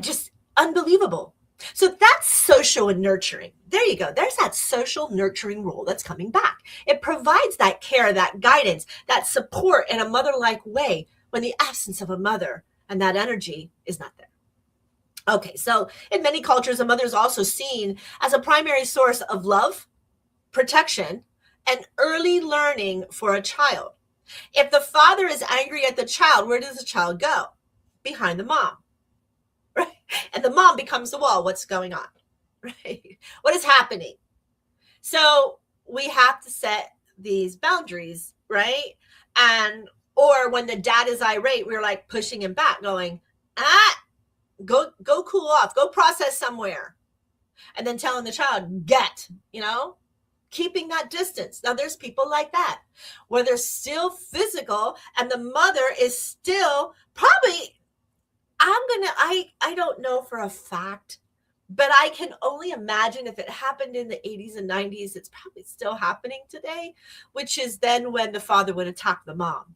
[SPEAKER 4] just unbelievable. So that's social and nurturing. There you go. There's that social nurturing role that's coming back. It provides that care, that guidance, that support in a mother-like way when the absence of a mother and that energy is not there. Okay, so in many cultures, a mother is also seen as a primary source of love, protection, and early learning for a child. If the father is angry at the child, where does the child go? Behind the mom, right? And the mom becomes the wall. What's going on, right? What is happening? So we have to set these boundaries, right? Or when the dad is irate, we're like pushing him back, going, go cool off, go process somewhere. And then telling the child, keeping that distance. Now there's people like that where they're still physical and the mother is still probably, I don't know for a fact, but I can only imagine if it happened in the 80s and 90s, it's probably still happening today, which is then when the father would attack the mom.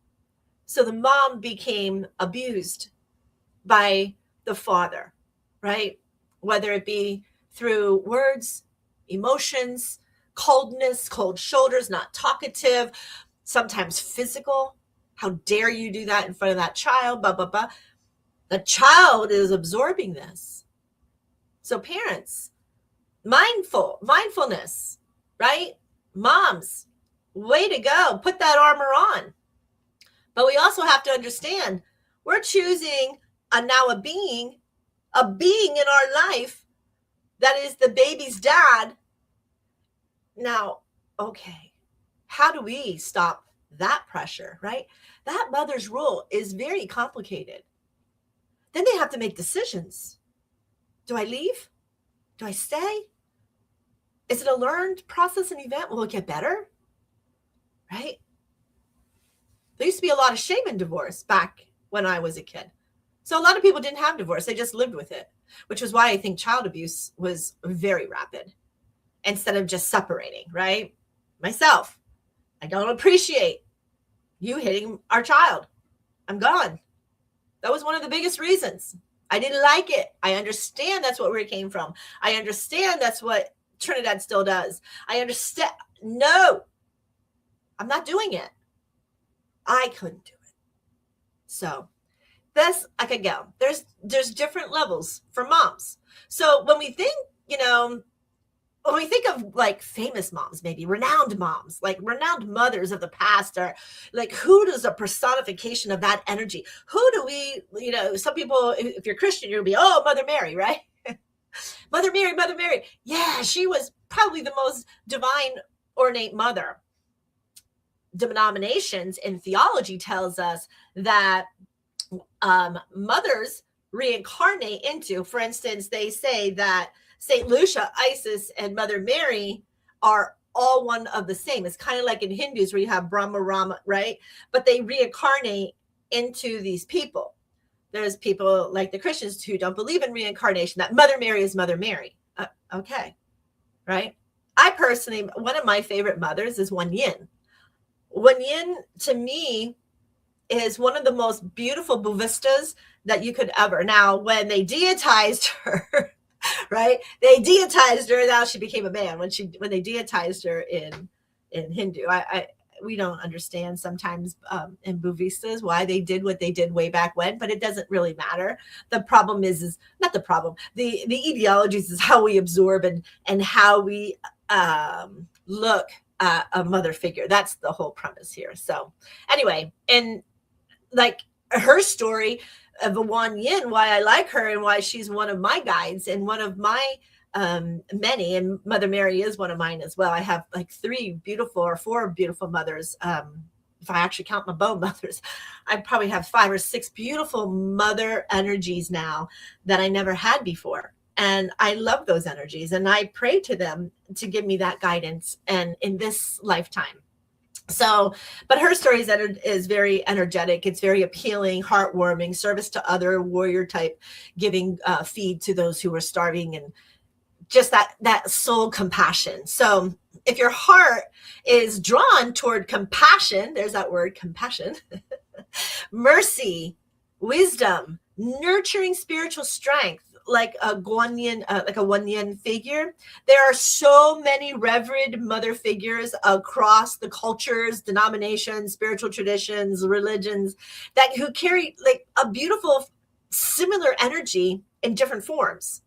[SPEAKER 4] So the mom became abused by the father, right? Whether it be through words, emotions, coldness, cold shoulders, not talkative, sometimes physical. How dare you do that in front of that child, blah, blah, blah. The child is absorbing this. So parents, mindfulness, right? Moms, way to go. Put that armor on. But we also have to understand we're choosing a being in our life that is the baby's dad. Now, okay, how do we stop that pressure, right? That mother's role is very complicated. Then they have to make decisions. Do I leave? Do I stay? Is it a learned process and event? Will it get better? Right? There used to be a lot of shame in divorce back when I was a kid. So a lot of people didn't have divorce. They just lived with it, which is why I think child abuse was very rapid instead of just separating, right? Myself, I don't appreciate you hitting our child. I'm gone. That was one of the biggest reasons. I didn't like it. I understand that's what where it came from. I understand that's what Trinidad still does. I understand. No, I'm not doing it. I couldn't do it. So this, I could go. There's different levels for moms. So when we think, when we think of like famous moms, maybe renowned moms, like renowned mothers of the past, are like, who does a personification of that energy? Who do we, some people, if you're Christian, you'll be, oh, Mother Mary, right? Mother Mary, Mother Mary. Yeah, she was probably the most divine, ornate mother. Denominations and theology tells us that mothers reincarnate into, for instance, they say that St. Lucia, Isis, and Mother Mary are all one of the same. It's kind of like in Hindus where you have Brahma, Rama, right? But they reincarnate into these people. There's people like the Christians who don't believe in reincarnation, that Mother Mary is Mother Mary. Okay, right? I personally, one of my favorite mothers is Wan Yin. Wan Yin, to me, is one of the most beautiful Buddhistas that you could ever. Now, when they deitized her, right? They deitized her. Now she became a man. When they deitized her in Hindu, we don't understand sometimes in Buddhistas why they did what they did way back when, but it doesn't really matter. The problem is not the problem. The ideologies is how we absorb and how we look at a mother figure. That's the whole premise here. So anyway, and like her story of Wan Yin, why I like her and why she's one of my guides and one of my many, and Mother Mary is one of mine as well. I have like 4 beautiful mothers. If I actually count my bone mothers, I probably have 5 or 6 beautiful mother energies now that I never had before. And I love those energies and I pray to them to give me that guidance and in this lifetime. So, but her story is very energetic. It's very appealing, heartwarming, service to other, warrior type, giving feed to those who are starving, and just that soul compassion. So if your heart is drawn toward compassion, there's that word, compassion, mercy, wisdom, nurturing spiritual strength, like a Wan Yin figure. There are so many revered mother figures across the cultures, denominations, spiritual traditions, religions who carry like a beautiful similar energy in different forms.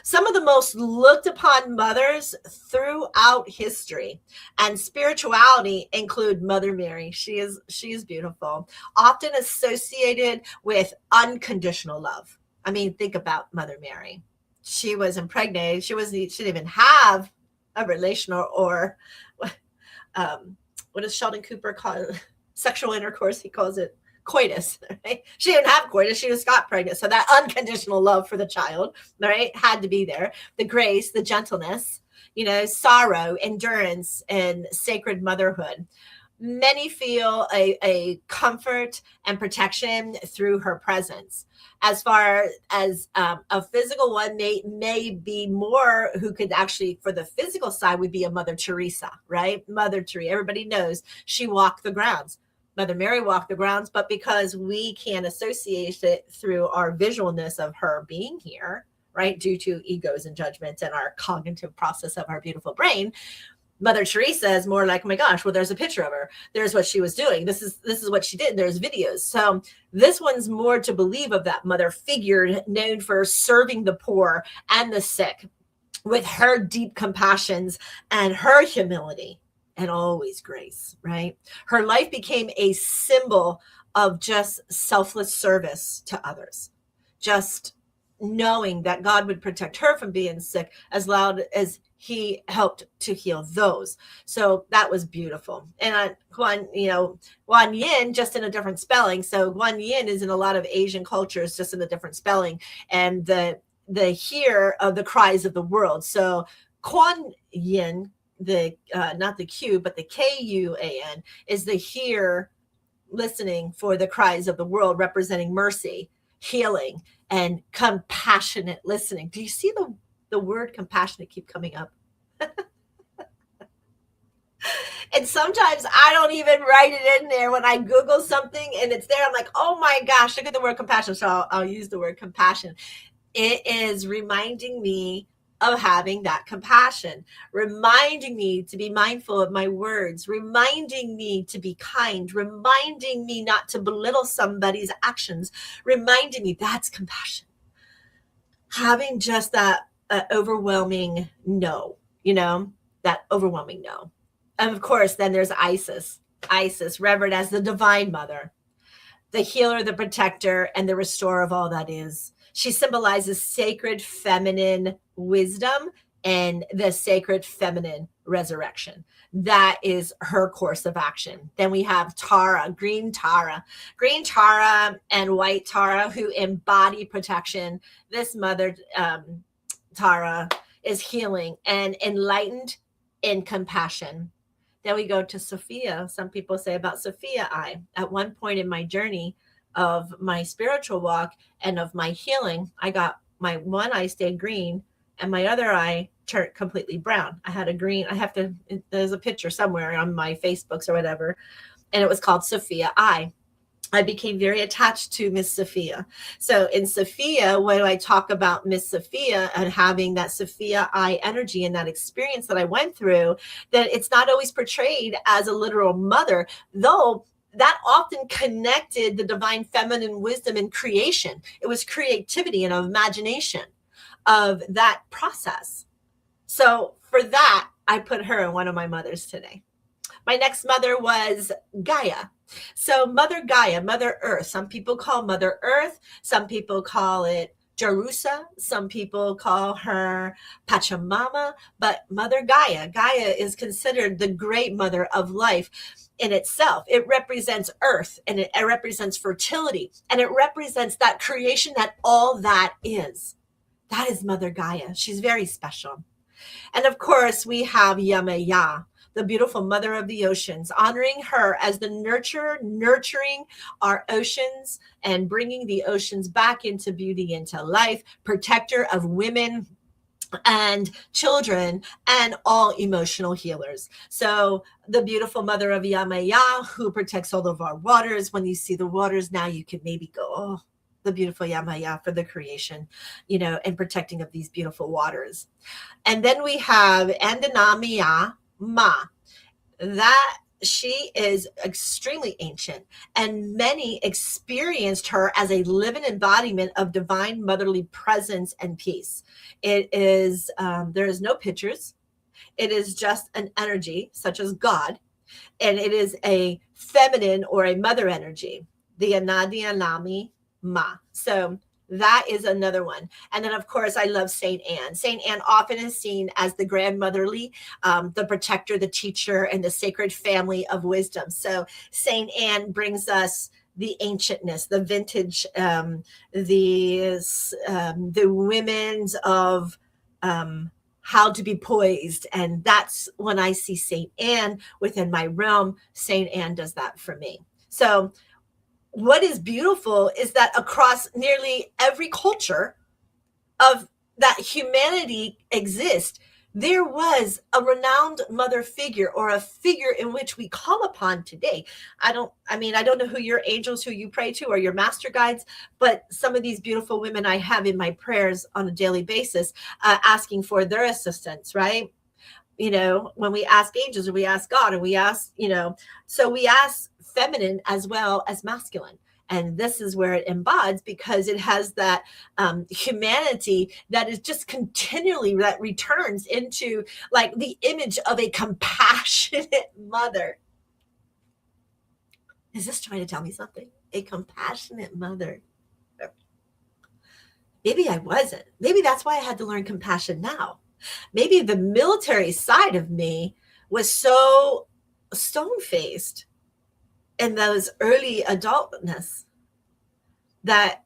[SPEAKER 4] Some of the most looked upon mothers throughout history and spirituality include Mother Mary. She is beautiful, often associated with unconditional love. I mean, think about Mother Mary. She was impregnated. She didn't even have a relation or what does Sheldon Cooper call it? Sexual intercourse. He calls it coitus, right? She didn't have coitus. She just got pregnant. So that unconditional love for the child, right, had to be there. The grace, the gentleness, sorrow, endurance, and sacred motherhood. Many feel a comfort and protection through her presence. As far as a physical one, may be more who could actually, for the physical side, would be a Mother Teresa, right? Mother Teresa, everybody knows she walked the grounds. Mother Mary walked the grounds, but because we can associate it through our visualness of her being here, right, due to egos and judgments and our cognitive process of our beautiful brain, Mother Teresa is more like, oh my gosh, well, there's a picture of her. There's what she was doing. This is what she did. There's videos. So this one's more to believe of that mother figure known for serving the poor and the sick with her deep compassions and her humility and always grace, right? Her life became a symbol of just selfless service to others. Just knowing that God would protect her from being sick as loud as he helped to heal those. So that was beautiful. And Wan Yin, just in a different spelling. So Wan Yin is in a lot of Asian cultures, just in a different spelling. And the hear of the cries of the world. So Kuan Yin, not the Q, but the Kuan is the hear, listening for the cries of the world, representing mercy, healing, and compassionate listening. Do you see the word compassionate keep coming up? And sometimes I don't even write it in there when I Google something and it's there. I'm like, oh my gosh, look at the word compassion. So I'll use the word compassion. It is reminding me of having that compassion, reminding me to be mindful of my words, reminding me to be kind, reminding me not to belittle somebody's actions, reminding me that's compassion. Having just that overwhelming no, that overwhelming no. And of course, then there's Isis, revered as the divine mother, the healer, the protector, and the restorer of all that is. She symbolizes sacred feminine wisdom and the sacred feminine resurrection. That is her course of action. Then we have Tara, green Tara and white Tara, who embody protection. This mother, Tara, is healing and enlightened in compassion. Then we go to Sophia. Some people say about Sophia I. At one point in my journey of my spiritual walk and of my healing, I got my one eye stayed green and my other eye turned completely brown. I had a green, there's a picture somewhere on my Facebooks or whatever, and it was called Sophia I became very attached to Miss Sophia. So in Sophia, when I talk about Miss Sophia and having that Sophia I energy and that experience that I went through, that it's not always portrayed as a literal mother, though that often connected the divine feminine wisdom in creation. It was creativity and imagination of that process. So for that, I put her in one of my mothers today. My next mother was Gaia. So Mother Gaia, Mother Earth. Some people call Mother Earth. Some people call it Jerusa. Some people call her Pachamama. But Mother Gaia, Gaia is considered the great mother of life in itself. It represents earth, and it represents fertility, and it represents that creation that all that is. That is Mother Gaia. She's very special. And of course, we have Yamaya, the beautiful mother of the oceans, honoring her as the nurturer, nurturing our oceans and bringing the oceans back into beauty, into life, protector of women and children and all emotional healers. So the beautiful mother of Yamaya, who protects all of our waters. When you see the waters now, you can maybe go, oh, the beautiful Yamaya for the creation, and protecting of these beautiful waters. And then we have Andanamiya Ma. That she is extremely ancient, and many experienced her as a living embodiment of divine motherly presence and peace. It is, there is no pictures. It is just an energy such as God, and it is a feminine or a mother energy, the Anadianami Ma. So that is another one. And then, of course, I love Saint Anne. Saint Anne often is seen as the grandmotherly, the protector, the teacher, and the sacred family of wisdom. So Saint Anne brings us the ancientness, the vintage, the women's of how to be poised. And that's when I see Saint Anne within my realm. Saint Anne does that for me. So what is beautiful is that across nearly every culture of that humanity exists, there was a renowned mother figure or a figure in which we call upon today. I don't know who your angels, who you pray to, or your master guides, but some of these beautiful women I have in my prayers on a daily basis, asking for their assistance, right? When we ask angels or we ask God or we ask, so we ask feminine as well as masculine. And this is where it embodies, because it has that humanity that is just continually, that returns into like the image of a compassionate mother. Is this trying to tell me something? A compassionate mother. Maybe I wasn't. Maybe that's why I had to learn compassion now. Maybe the military side of me was so stone-faced in those early adultness that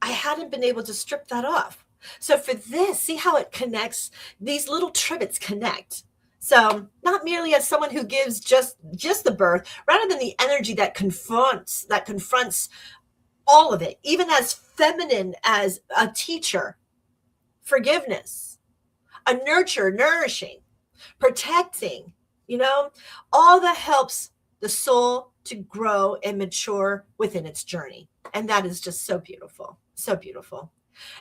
[SPEAKER 4] I hadn't been able to strip that off. So for this, see how it connects? These little trivets connect. So not merely as someone who gives just the birth, rather than the energy that confronts all of it, even as feminine as a teacher, forgiveness, a nurture, nourishing, protecting, all that helps the soul to grow and mature within its journey. And that is just so beautiful, so beautiful.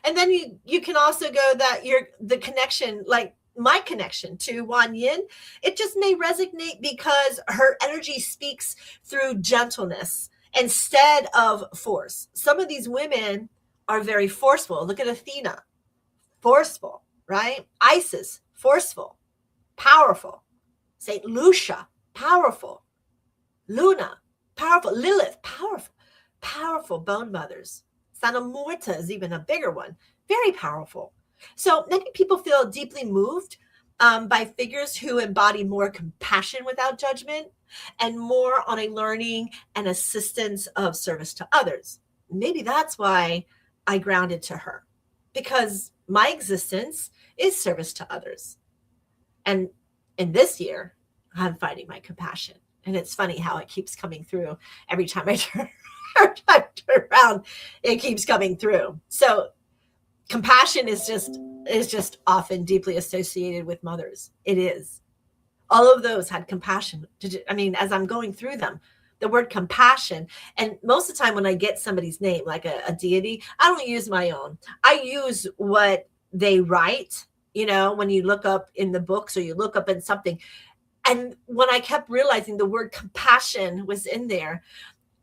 [SPEAKER 4] And then you can also go that the connection, like my connection to Wan Yin, it just may resonate because her energy speaks through gentleness instead of force. Some of these women are very forceful. Look at Athena, forceful, right? Isis, forceful, powerful. Saint Lucia, powerful. Luna, powerful. Lilith, powerful. Powerful bone mothers. Santa Muerta is even a bigger one. Very powerful. So many people feel deeply moved by figures who embody more compassion without judgment and more on a learning and assistance of service to others. Maybe that's why I grounded to her, because my existence is service to others. And in this year, I'm finding my compassion. And it's funny how it keeps coming through every time I turn around, it keeps coming through. So compassion is just often deeply associated with mothers. It is. All of those had compassion. I mean, as I'm going through them, the word compassion, and most of the time when I get somebody's name, like a deity, I don't use my own. I use what they write, you know, when you look up in the books or you look up in something. And when I kept realizing the word compassion was in there,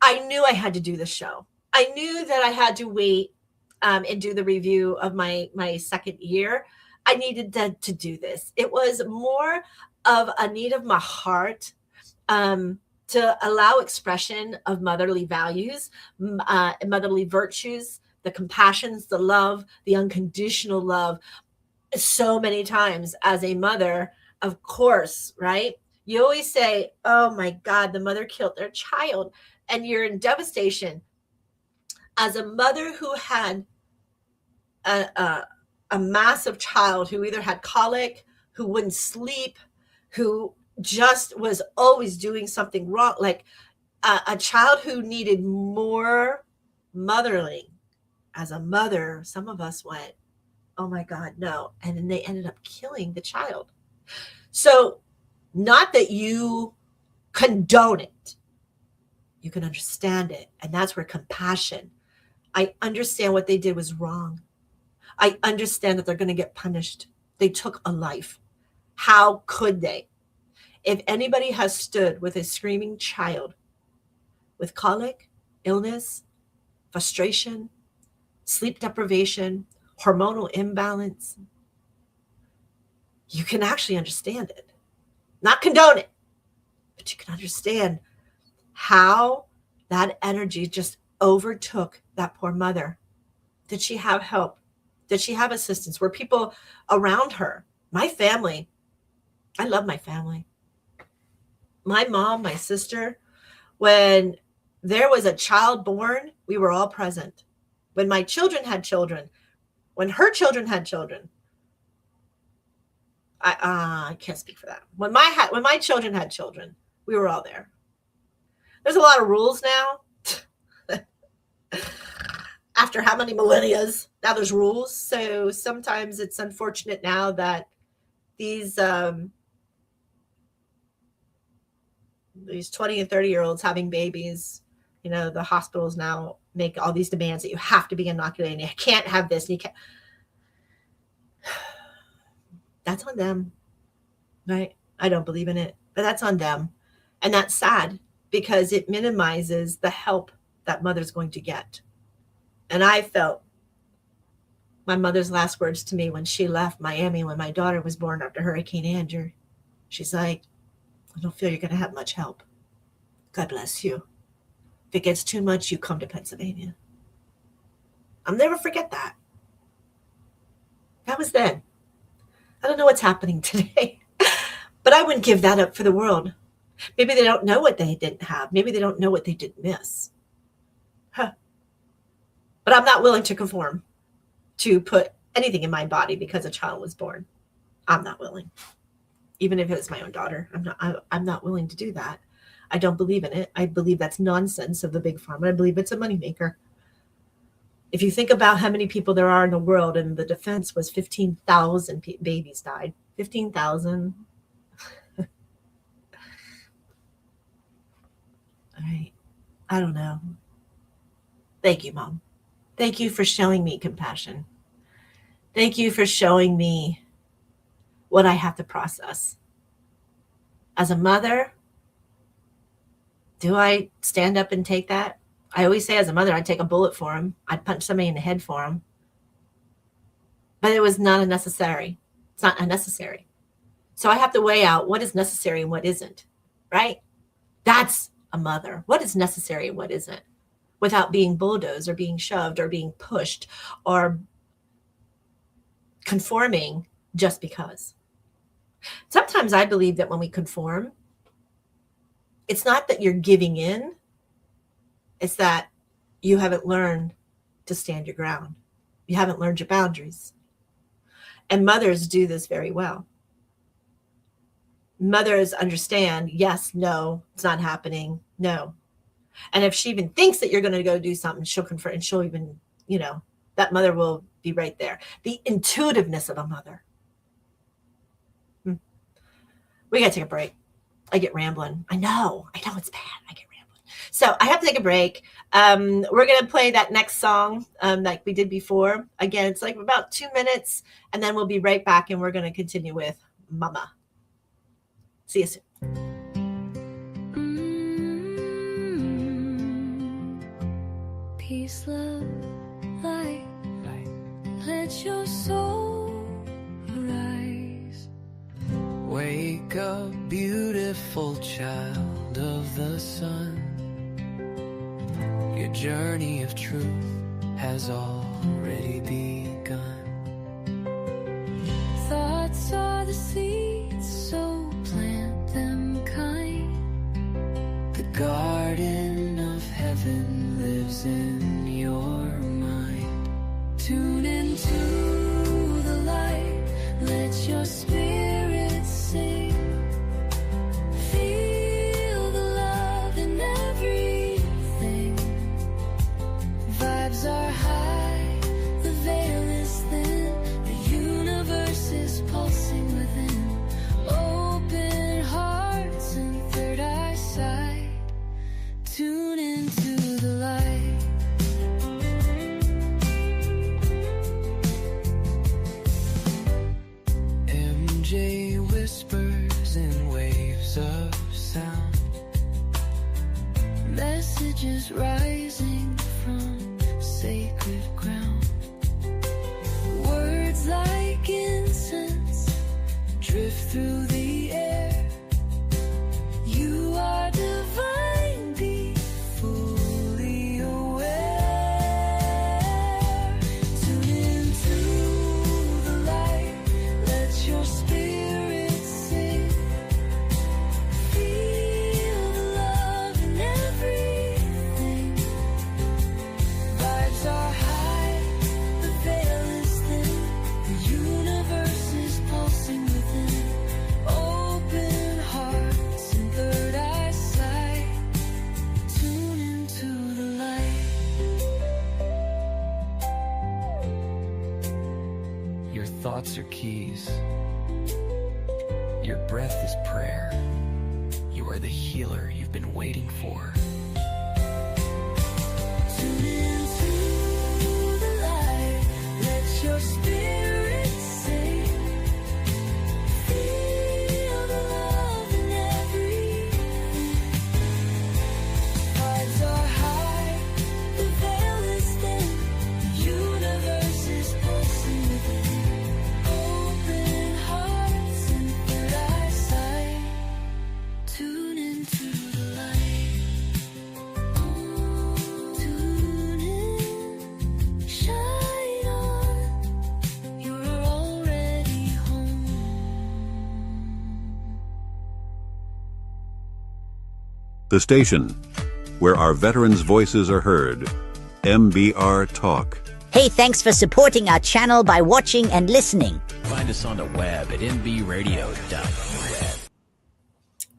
[SPEAKER 4] I knew I had to do the show. I knew that I had to wait and do the review of my second year. I needed to do this. It was more of a need of my heart to allow expression of motherly values, motherly virtues, the compassions, the love, the unconditional love. So many times as a mother, of course, right? You always say, oh my God, the mother killed their child. And you're in devastation. As a mother who had a massive child who either had colic, who wouldn't sleep, who just was always doing something wrong, like a child who needed more mothering. As a mother, some of us went, oh my God, no. And then they ended up killing the child. So not that you condone it, you can understand it. And that's where compassion, I understand what they did was wrong. I understand that they're going to get punished. They took a life. How could they? If anybody has stood with a screaming child with colic, illness, frustration, sleep deprivation, hormonal imbalance, you can actually understand it. Not condone it, but you can understand how that energy just overtook that poor mother. Did she have help? Did she have assistance? Were people around her? My family, I love my family. My mom, my sister, when there was a child born, we were all present. When my children had children, when her children had children, I can't speak for that. When my children had children, we were all there. There's a lot of rules now. After how many millennia, now there's rules. So sometimes it's unfortunate now that these 20 and 30-year-olds having babies, you know, the hospitals now make all these demands that you have to be inoculated. You can't have this. And you can't. That's on them, right? I don't believe in it, but that's on them. And that's sad because it minimizes the help that mother's going to get. And I felt my mother's last words to me when she left Miami, when my daughter was born after Hurricane Andrew. She's like, I don't feel you're going to have much help. God bless you. If it gets too much, you come to Pennsylvania. I'll never forget that. That was then. I don't know what's happening today, but I wouldn't give that up for the world. Maybe they don't know what they didn't have. Maybe they don't know what they didn't miss. Huh. But I'm not willing to conform to put anything in my body because a child was born. I'm not willing. Even if it was my own daughter, I'm not willing to do that. I don't believe in it. I believe that's nonsense of the big pharma. I believe it's a moneymaker. If you think about how many people there are in the world, and the defense was 15,000 babies died. 15,000. All right. I don't know. Thank you, Mom. Thank you for showing me compassion. Thank you for showing me what I have to process. As a mother, do I stand up and take that? I always say as a mother, I'd take a bullet for him. I'd punch somebody in the head for him. But it was not necessary. It's not unnecessary. So I have to weigh out what is necessary and what isn't, right? That's a mother. What is necessary and what isn't, without being bulldozed or being shoved or being pushed or conforming just because. Sometimes I believe that when we conform, it's not that you're giving in, it's that you haven't learned to stand your ground. You haven't learned your boundaries. And mothers do this very well. Mothers understand, yes, no, it's not happening, no. And if she even thinks that you're going to go do something, she'll confront, and she'll even, that mother will be right there. The intuitiveness of a mother. We got to take a break. I get rambling. I know it's bad. I get rambling. So I have to take a break. We're going to play that next song like we did before. Again, it's like about 2 minutes, and then we'll be right back, and we're going to continue with Mama. See you soon.
[SPEAKER 10] Peace, love, light. Let your soul rise.
[SPEAKER 3] Wake up, beautiful child of the sun. Your journey of truth has already begun.
[SPEAKER 10] Thoughts are the seeds, so plant them kind.
[SPEAKER 3] The garden of heaven lives in your mind.
[SPEAKER 10] Tune into the light, let your spirit sing. Feel the love in everything. Vibes are high, the veil is thin. The universe is pulsing within. Open hearts and third eye sight. Tune into the light.
[SPEAKER 3] MJ whispers in waves of sound.
[SPEAKER 10] Messages rising from sacred ground. Words like incense drift through the air. You are divine, be fully aware. Tune into the light, let your spirit sing. Feel the love in everything. Vibes are high, the veil is thin. The universe is pulsing within. Open hearts and third eye sight. Tune into the light.
[SPEAKER 5] Your thoughts are keys. Your breath is prayer. You are the healer you've been waiting for.
[SPEAKER 10] Tune into the light. Let your spirit sing. Feel the love in everything. Vibes are high, the veil is thin. The universe is pulsing within. Open hearts and third eye sight. Tune into the light. Tune in, shine on. You're already home.
[SPEAKER 6] The station where our veterans' voices are heard. MBR Talk.
[SPEAKER 1] Hey, thanks for supporting our channel by watching and listening.
[SPEAKER 2] Find us on the web at mbradio.us.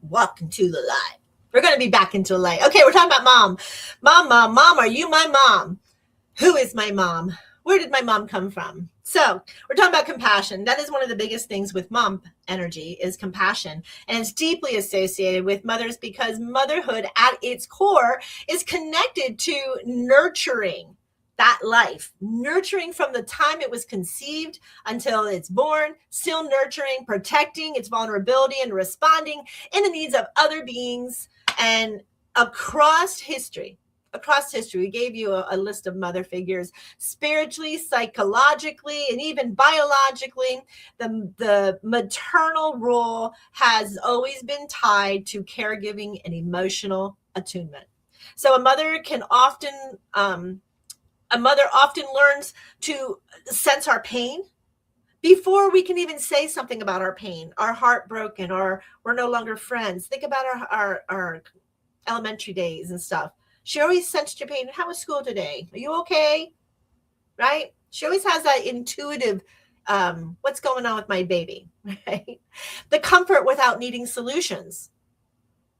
[SPEAKER 4] Welcome to the light. We're going to be back into the light. Okay, we're talking about mom. Mom, are you my mom? Who is my mom? Where did my mom come from? So we're talking about compassion. That is one of the biggest things with mom energy is compassion. And it's deeply associated with mothers because motherhood at its core is connected to nurturing that life, nurturing from the time it was conceived until it's born, still nurturing, protecting its vulnerability and responding in the needs of other beings and across history. across history. We gave you a list of mother figures, spiritually, psychologically, and even biologically. The maternal role has always been tied to caregiving and emotional attunement. So a mother often learns to sense our pain before we can even say something about our pain, our heart broken, or we're no longer friends. Think about our elementary days and stuff. She always sensed your pain. How was school today? Are you okay? Right? She always has that intuitive, what's going on with my baby, right? The comfort without needing solutions.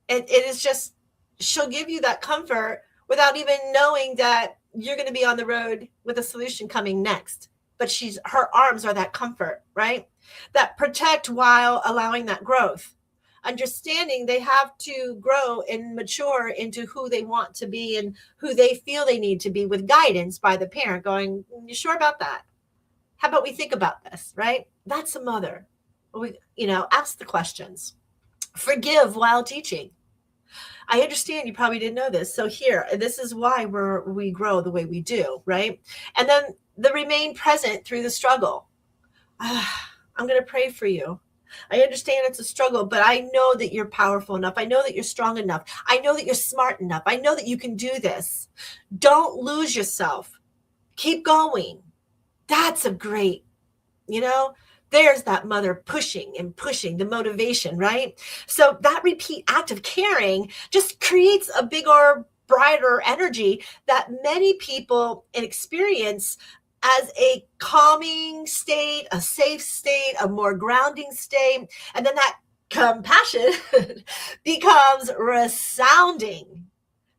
[SPEAKER 4] It is just, she'll give you that comfort without even knowing that you're going to be on the road with a solution coming next. But her arms are that comfort, right? That protect while allowing that growth. Understanding they have to grow and mature into who they want to be and who they feel they need to be, with guidance by the parent going, you sure about that? How about we think about this, right? That's a mother. Ask the questions. Forgive while teaching. I understand you probably didn't know this. So this is why we grow the way we do, right? And then the remain present through the struggle. I'm going to pray for you. I understand it's a struggle, but I know that you're powerful enough. I know that you're strong enough. I know that you're smart enough. I know that you can do this. Don't lose yourself. Keep going. That's a great, there's that mother pushing and pushing, the motivation, right? So that repeat act of caring just creates a bigger, brighter energy that many people experience as a calming state, a safe state, a more grounding state. And then that compassion becomes resounding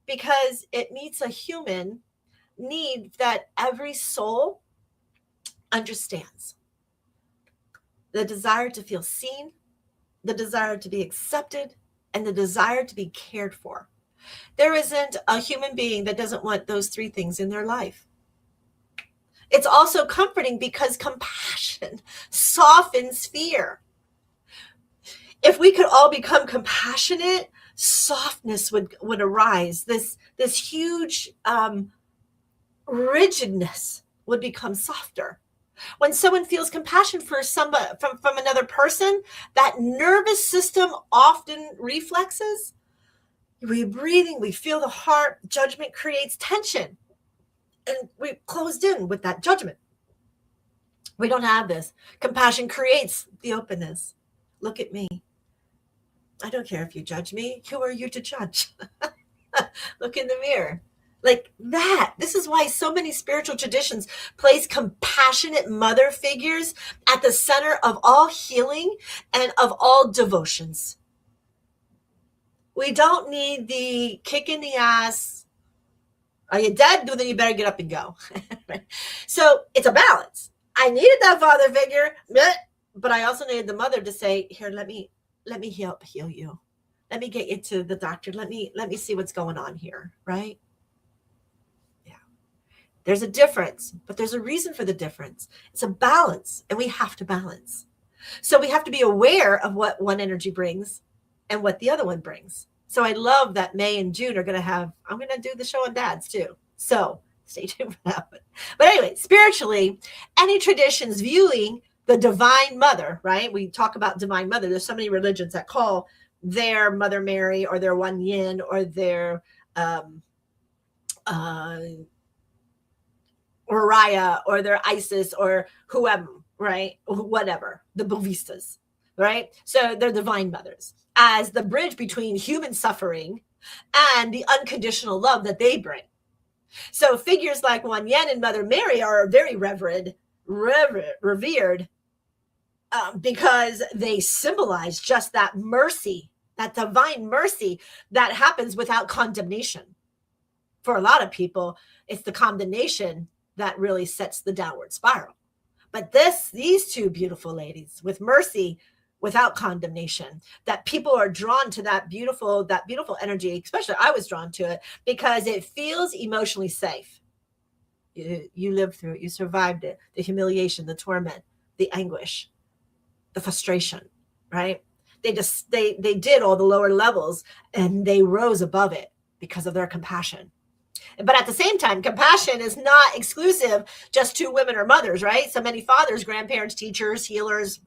[SPEAKER 4] because it meets a human need that every soul understands. The desire to feel seen, the desire to be accepted, and the desire to be cared for. There isn't a human being that doesn't want those three things in their life. It's also comforting because compassion softens fear. If we could all become compassionate, softness would arise. This huge rigidness would become softer. When someone feels compassion for somebody from another person, that nervous system often reflexes. We're breathing, we feel the heart. Judgment creates tension. And we're closed in with that judgment. We don't have this. Compassion creates the openness. Look at me. I don't care if you judge me. Who are you to judge? Look in the mirror. Like that. This is why so many spiritual traditions place compassionate mother figures at the center of all healing and of all devotions. We don't need the kick in the ass. Are you dead? Then you better get up and go. So it's a balance. I needed that father figure, but I also needed the mother to say, here, let me help heal you. Let me get you to the doctor. Let me see what's going on here, right? Yeah. There's a difference, but there's a reason for the difference. It's a balance, and we have to balance. So we have to be aware of what one energy brings and what the other one brings. So I love that May and June are I'm going to do the show on dads too. So stay tuned for that one. But anyway, spiritually, any traditions viewing the divine mother, right? We talk about divine mother. There's so many religions that call their Mother Mary or their Wan Yin or their Oriya or their Isis or whoever, right? Whatever, the Buvistas, right? So they're divine mothers as the bridge between human suffering and the unconditional love that they bring. So figures like Wan Yin and Mother Mary are very revered because they symbolize just that mercy, that divine mercy that happens without condemnation. For a lot of people, it's the condemnation that really sets the downward spiral. But these two beautiful ladies with mercy without condemnation, that people are drawn to that beautiful energy. Especially I was drawn to it because it feels emotionally safe. You lived through it. You survived it. The humiliation, the torment, the anguish, the frustration, right? They did all the lower levels and they rose above it because of their compassion. But at the same time, compassion is not exclusive just to women or mothers, right? So many fathers, grandparents, teachers, healers,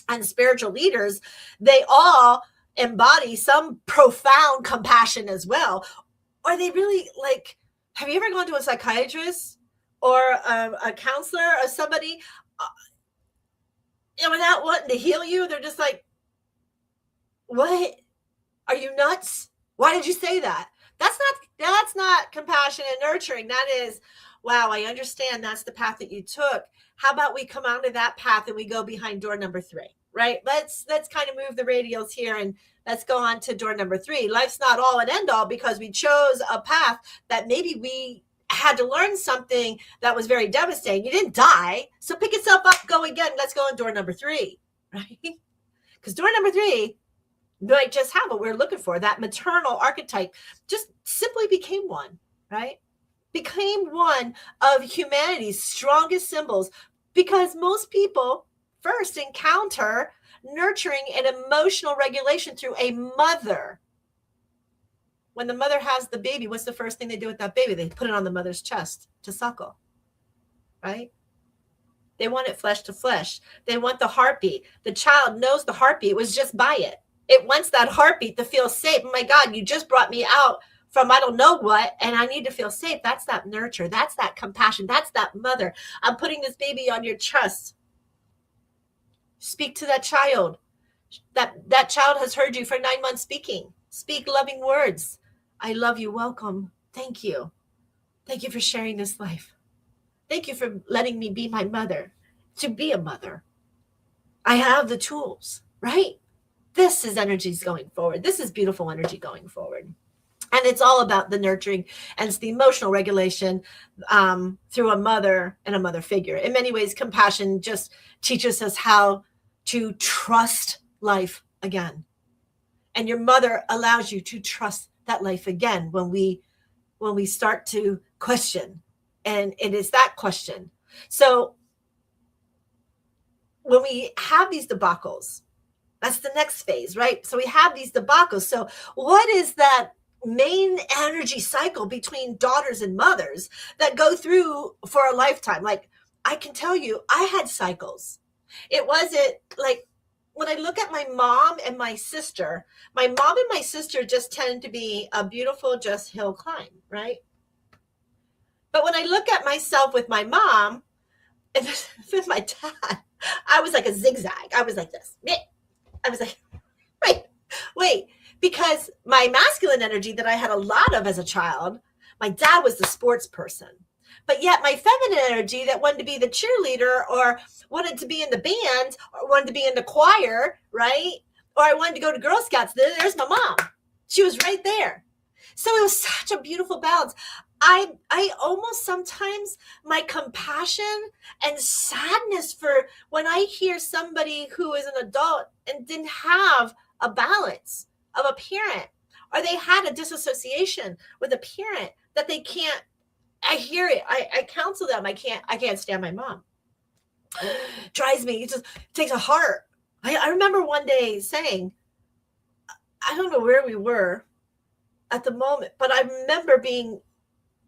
[SPEAKER 4] and spiritual leaders, they all embody some profound compassion as well. Are they really like, have you ever gone to a psychiatrist or a counselor or somebody and without wanting to heal you, they're just like, what? Are you nuts? Why did you say that? That's not compassion and nurturing. That is, wow, I understand that's the path that you took. How about we come out of that path and we go behind door number 3, right? Let's kind of move the radials here and let's go on to door number 3. Life's not all and end all because we chose a path that maybe we had to learn something that was very devastating. You didn't die. So pick yourself up, go again. Let's go on door number 3, right? Because door number 3 might just have what we're looking for. That maternal archetype just simply became one, right? Became one of humanity's strongest symbols because most people first encounter nurturing and emotional regulation through a mother. When the mother has the baby, what's the first thing they do with that baby? They put it on the mother's chest to suckle, right? They want it flesh to flesh. They want the heartbeat. The child knows the heartbeat was just by it. It wants that heartbeat to feel safe. Oh my God, you just brought me out from I don't know what, and I need to feel safe. That's that nurture. That's that compassion. That's that mother. I'm putting this baby on your chest. Speak to that child. That child has heard you for 9 months speaking. Speak loving words. I love you. Welcome. Thank you. Thank you for sharing this life. Thank you for letting me be my mother, to be a mother. I have the tools, right? This is energies going forward. This is beautiful energy going forward. And it's all about the nurturing and it's the emotional regulation through a mother and a mother figure. In many ways, compassion just teaches us how to trust life again. And your mother allows you to trust that life again when we start to question. And it is that question. So when we have these debacles, that's the next phase, right? So we have these debacles. So what is that main energy cycle between daughters and mothers that go through for a lifetime? Like, I can tell you, I had cycles. It wasn't like, when I look at my mom and my sister just tend to be a beautiful, just hill climb, right? But when I look at myself with my mom and with my dad, I was like a zigzag. I was like this. I was like, wait, because my masculine energy that I had a lot of as a child, my dad was the sports person. But yet my feminine energy that wanted to be the cheerleader or wanted to be in the band or wanted to be in the choir, right? Or I wanted to go to Girl Scouts. There's my mom. She was right there. So it was such a beautiful balance. I almost sometimes my compassion and sadness for when I hear somebody who is an adult and didn't have a balance of a parent, or they had a disassociation with a parent that they can't. I hear it. I counsel them. I can't stand my mom. Drives me. It just takes a heart. I remember one day saying, I don't know where we were at the moment, but I remember being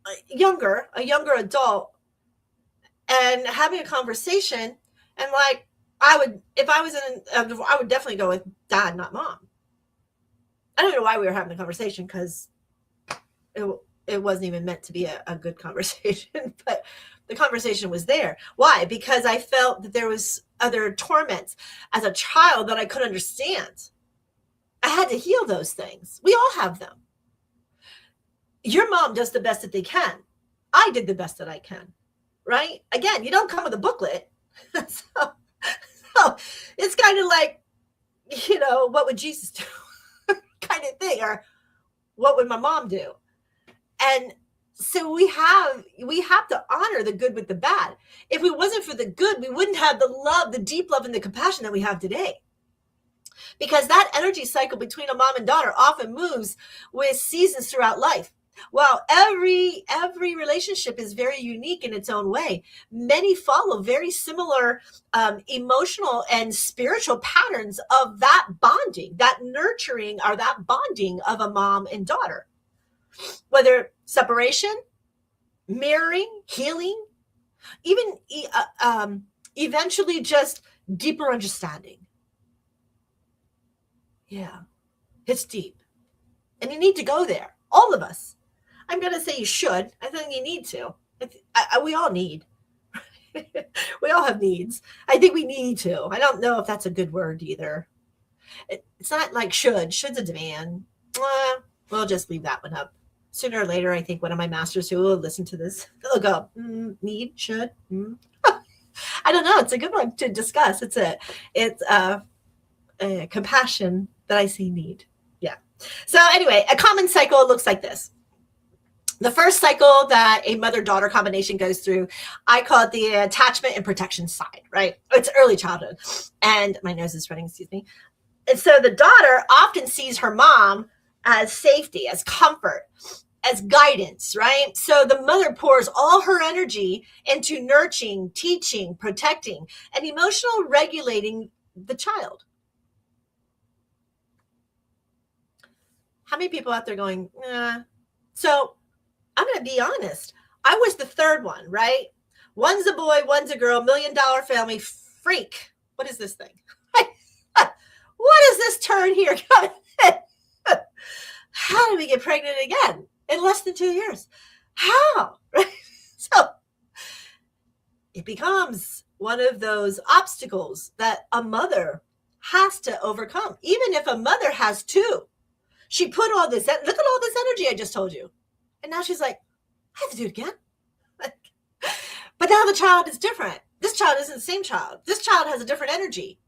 [SPEAKER 4] a younger adult and having a conversation, and like I would definitely go with dad, not mom. I don't know why we were having a conversation, because it wasn't even meant to be a good conversation, but the conversation was there. Why? Because I felt that there was other torments as a child that I couldn't understand. I had to heal those things. We all have them. Your mom does the best that they can. I did the best that I can, right? Again, you don't come with a booklet. so it's kind of like, what would Jesus do kind of thing, or what would my mom do? And so we have to honor the good with the bad. If it wasn't for the good, we wouldn't have the love, the deep love and the compassion that we have today. Because that energy cycle between a mom and daughter often moves with seasons throughout life. Well, every relationship is very unique in its own way. Many follow very similar emotional and spiritual patterns of that bonding, that nurturing, or that bonding of a mom and daughter. Whether separation, mirroring, healing, even eventually just deeper understanding. Yeah, it's deep. And you need to go there. All of us. I'm going to say you should. I think you need to. We all need. We all have needs. I think we need to. I don't know if that's a good word either. It's not like should. Should's a demand. We'll just leave that one up. Sooner or later, I think one of my masters who will listen to this, they'll go, need, should. I don't know. It's a good one to discuss. It's a compassion that I see need. Yeah. So anyway, a common cycle looks like this. The first cycle that a mother-daughter combination goes through, I call it the attachment and protection side, right? It's early childhood. And my nose is running, excuse me. And so the daughter often sees her mom as safety, as comfort, as guidance, right? So the mother pours all her energy into nurturing, teaching, protecting, and emotional regulating the child. How many people out there going, So I'm going to be honest. I was the third one, right? One's a boy, one's a girl, $1 million family, freak. What is this thing? What is this turn here? How did we get pregnant again in less than 2 years? How? So it becomes one of those obstacles that a mother has to overcome. Even if a mother has two, she put all this, look at all this energy I just told you. And now she's like, I have to do it again. But now the child is different. This child isn't the same child. This child has a different energy.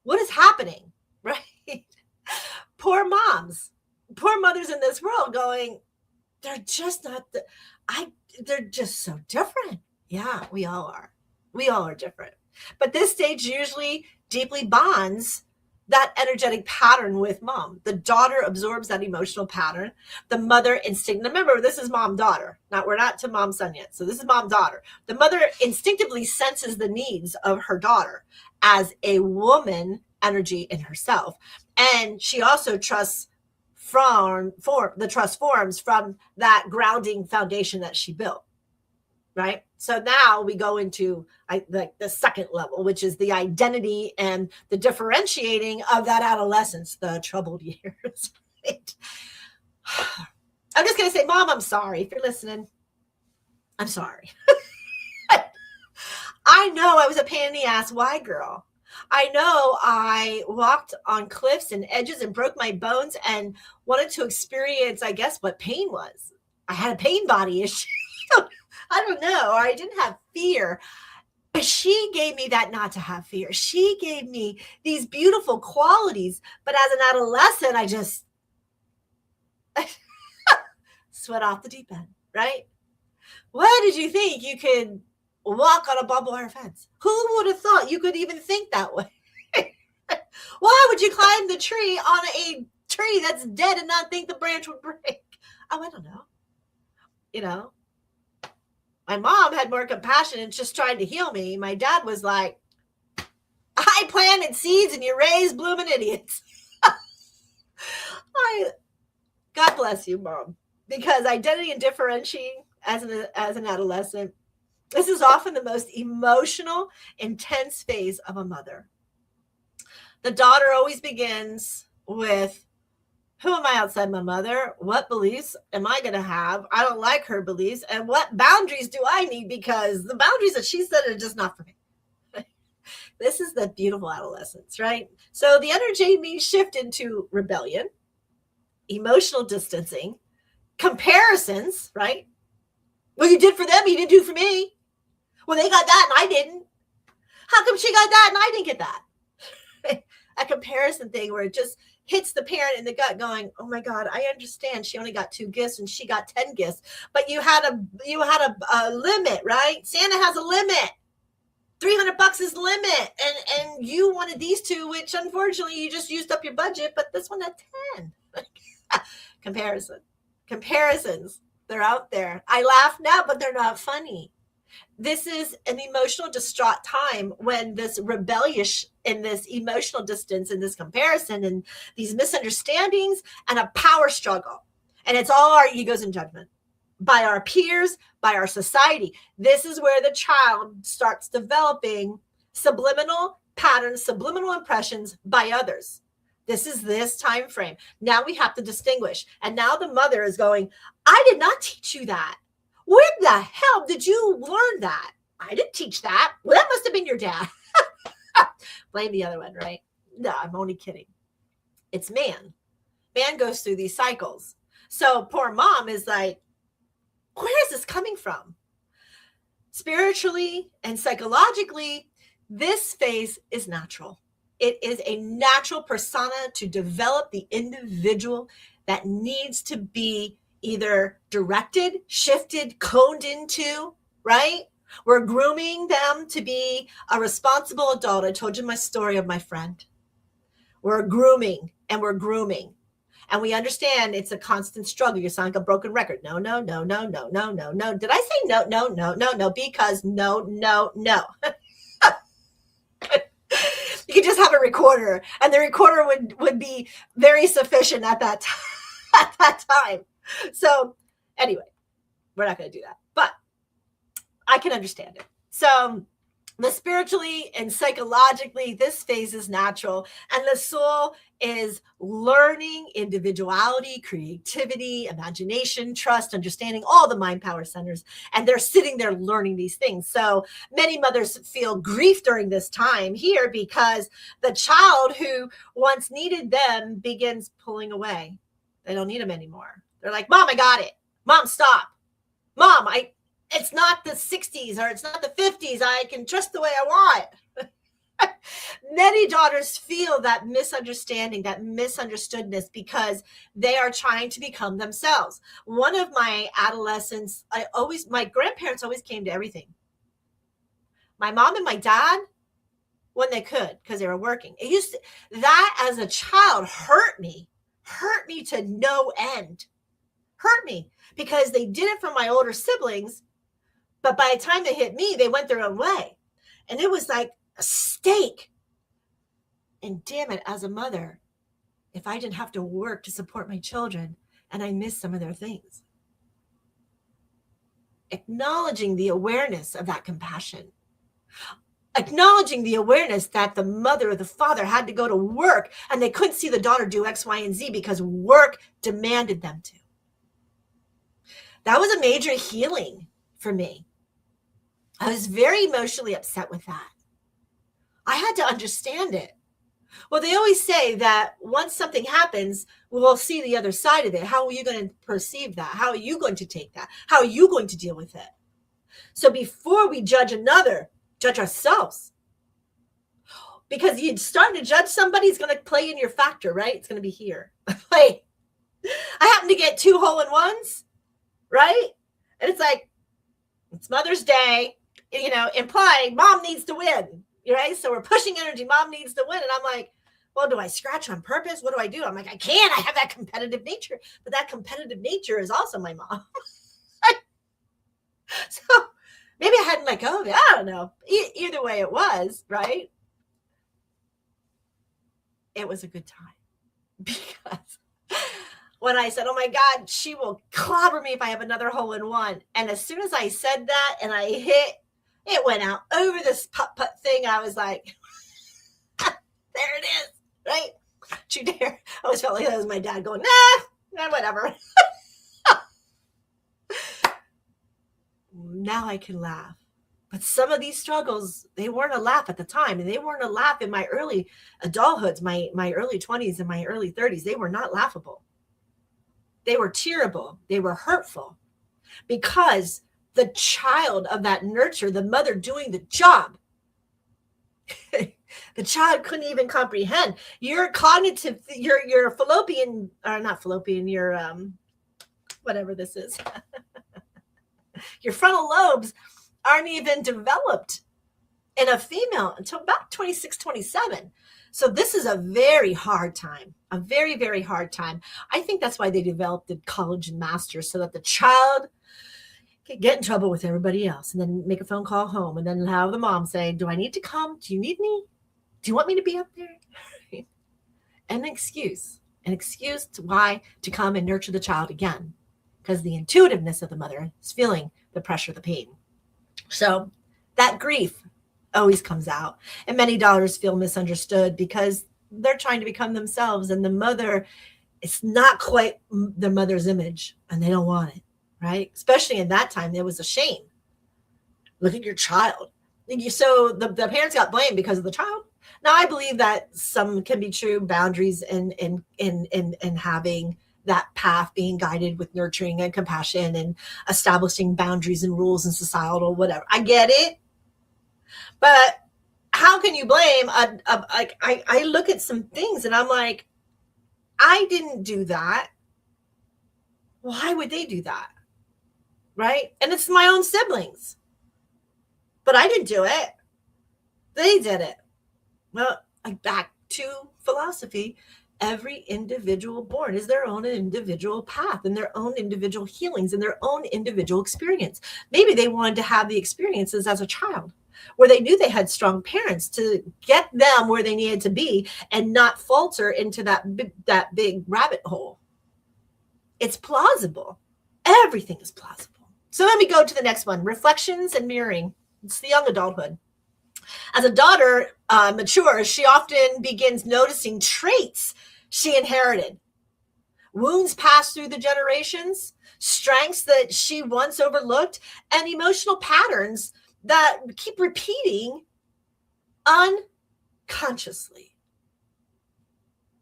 [SPEAKER 4] What is happening? Right? Poor moms, poor mothers in this world going, they're just not, they're just so different. Yeah, we all are. We all are different. But this stage usually deeply bonds that energetic pattern with mom. The daughter absorbs that emotional pattern. The mother instinct. Remember, this is mom-daughter. We're not to mom-son yet. So this is mom-daughter. The mother instinctively senses the needs of her daughter as a woman energy in herself. And she also trusts the trust forms from that grounding foundation that she built. Right? So now we go into the second level, which is the identity and the differentiating of that adolescence, the troubled years. Right? I'm just going to say, Mom, I'm sorry. If you're listening, I'm sorry. I know I was a pain in the ass. Why, girl? I know I walked on cliffs and edges and broke my bones and wanted to experience, I guess, what pain was. I had a pain body issue. I don't know, or I didn't have fear. But she gave me that not to have fear. She gave me these beautiful qualities. But as an adolescent, I just sweat off the deep end, right? Why did you think you could walk on a barbed wire fence? Who would have thought you could even think that way? Why would you climb the tree on a tree that's dead and not think the branch would break? Oh, I don't know. You know, my mom had more compassion and just trying to heal me. My dad was like, I planted seeds and you raised blooming idiots. God bless you, Mom. Because identity and differentiating as an adolescent, this is often the most emotional, intense phase of a mother. The daughter always begins with, who am I outside my mother? What beliefs am I going to have? I don't like her beliefs. And what boundaries do I need? Because the boundaries that she said are just not for me. This is the beautiful adolescence, right? So the energy may shift into rebellion, emotional distancing, comparisons, right? Well, you did for them, you didn't do for me. Well, they got that and I didn't. How come she got that and I didn't get that? A comparison thing where it just hits the parent in the gut going, oh my God, I understand she only got 2 gifts and she got 10 gifts, but you had a limit, right? Santa has a limit. $300 is the limit. And you wanted these 2, which unfortunately you just used up your budget, but this one had 10. Comparisons. They're out there. I laugh now, but they're not funny. This is an emotional distraught time when this rebellious and this emotional distance and this comparison and these misunderstandings and a power struggle. And it's all our egos and judgment. by our peers, by our society. This is where the child starts developing subliminal patterns, subliminal impressions by others. This is this time frame. Now we have to distinguish. And now the mother is going, I did not teach you that. Where the hell did you learn that? I didn't teach that. Well, that must have been your dad. Blame the other one, right? No, I'm only kidding. It's man. Man goes through these cycles. So poor mom is like, where is this coming from? Spiritually and psychologically, this phase is natural. It is a natural persona to develop the individual that needs to be either directed, shifted, coned into, right? We're grooming them to be a responsible adult. I told you my story of my friend. We're grooming and we're grooming. And we understand it's a constant struggle. You sound like a broken record. No, no, no, no, no, no, no, no. Did I say no, no, no, no, no? Because no, no, no. You could just have a recorder, and the recorder would be very sufficient at that time. So anyway, we're not going to do that, but I can understand it. So the spiritually and psychologically, this phase is natural, and the soul is learning individuality, creativity, imagination, trust, understanding, all the mind power centers. And they're sitting there learning these things. So many mothers feel grief during this time here because the child who once needed them begins pulling away. They don't need them anymore. They're like, Mom, I got it. Mom, stop. Mom, it's not the 60s or it's not the 50s. I can dress the way I want. Many daughters feel that misunderstanding, that misunderstoodness, because they are trying to become themselves. One of my adolescents, my grandparents always came to everything. My mom and my dad, when they could, because they were working. That as a child hurt me to no end. Hurt me because they did it for my older siblings, but by the time they hit me, they went their own way. And it was like a stake. And damn it, as a mother, if I didn't have to work to support my children and I missed some of their things. Acknowledging the awareness of that compassion. Acknowledging the awareness that the mother or the father had to go to work and they couldn't see the daughter do X, Y, and Z because work demanded them to. That was a major healing for me. I was very emotionally upset with that. I had to understand it. Well, they always say that once something happens, we'll see the other side of it. How are you going to perceive that? How are you going to take that? How are you going to deal with it? So before we judge another, judge ourselves. Because you start to judge somebody, it's going to play in your factor, right? It's going to be here. Like, I happen to get 2 hole-in-ones, right? And it's like, it's Mother's Day, implying mom needs to win, right? So we're pushing energy, mom needs to win. And I'm like, well, do I scratch on purpose? What do I do? I'm like, I can't. I have that competitive nature. But that competitive nature is also my mom. So maybe I hadn't let go of it. I don't know. Either way it was, right? It was a good time. Because when I said, oh my God, she will clobber me if I have another hole-in-one. And as soon as I said that and I hit, it went out over this putt-putt thing. I was like, there it is, right? True dare. I always felt like that was my dad going, nah, whatever. Now I can laugh. But some of these struggles, they weren't a laugh at the time. And they weren't a laugh in my early adulthoods, my early 20s and my early 30s. They were not laughable. They were tearable. They were hurtful. Because the child of that nurture, the mother doing the job, the child couldn't even comprehend. Your cognitive, your fallopian, or not fallopian, your whatever this is. Your frontal lobes aren't even developed in a female until about 26, 27. So this is a very hard time, a very, very hard time. I think that's why they developed the college and master's, so that the child can get in trouble with everybody else and then make a phone call home and then have the mom say, do I need to come? Do you need me? Do you want me to be up there? An excuse to why to come and nurture the child again. because the intuitiveness of the mother is feeling the pressure, the pain. So that grief always comes out. And many daughters feel misunderstood because they're trying to become themselves, and the mother, it's not quite their mother's image, and they don't want it, right? Especially in that time, there was a shame. Look at your child. So the parents got blamed because of the child. Now, I believe that some can be true boundaries and having that path being guided with nurturing and compassion and establishing boundaries and rules and societal whatever. I get it. But how can you blame I look at some things and I'm like, I didn't do that. Why would they do that? Right? And it's my own siblings. But I didn't do it. They did it. Well, back to philosophy. Every individual born is their own individual path and their own individual healings and their own individual experience. Maybe they wanted to have the experiences as a child where they knew they had strong parents to get them where they needed to be and not falter into that big rabbit hole. It's plausible. Everything is plausible. So let me go to the next one, reflections and mirroring. It's the young adulthood. As a daughter matures, she often begins noticing traits she inherited, wounds passed through the generations, strengths that she once overlooked, and emotional patterns that keep repeating unconsciously.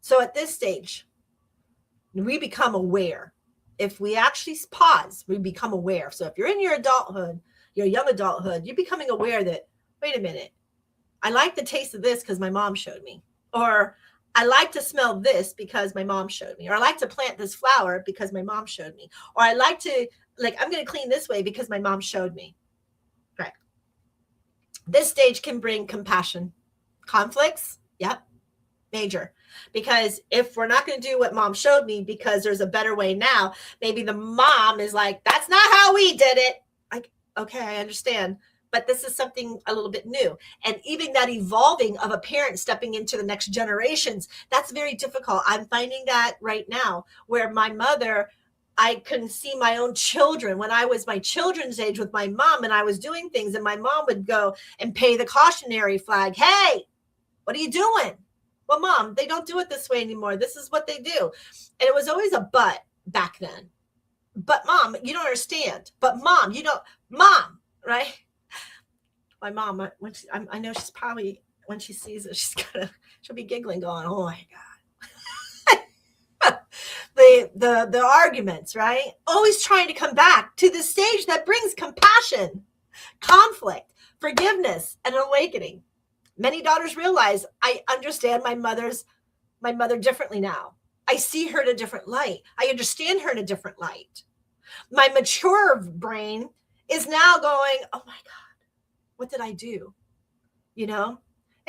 [SPEAKER 4] So at this stage, we become aware. If we actually pause, we become aware. So if you're in your adulthood, your young adulthood, you're becoming aware that, wait a minute, I like the taste of this because my mom showed me. Or I like to smell this because my mom showed me. Or I like to plant this flower because my mom showed me. Or I like to, I'm going to clean this way because my mom showed me. Right. This stage can bring compassion. Conflicts? Yep. Major. Because if we're not going to do what mom showed me because there's a better way now, maybe the mom is like, that's not how we did it. Okay, I understand. But this is something a little bit new. And even that evolving of a parent stepping into the next generations, that's very difficult. I'm finding that right now where my mother, I can see my own children when I was my children's age with my mom and I was doing things and my mom would go and pay the cautionary flag. Hey, what are you doing? Well, mom, they don't do it this way anymore. This is what they do. And it was always a but back then. But mom, you don't understand. But mom, you don't, mom, right? My mom, I know she's probably, when she sees it, she'll be giggling going, oh my God. the arguments, right? Always trying to come back to the stage that brings compassion, conflict, forgiveness, and awakening. Many daughters realize I understand my mother differently now. I see her in a different light. I understand her in a different light. My mature brain is now going, oh my God, what did I do? And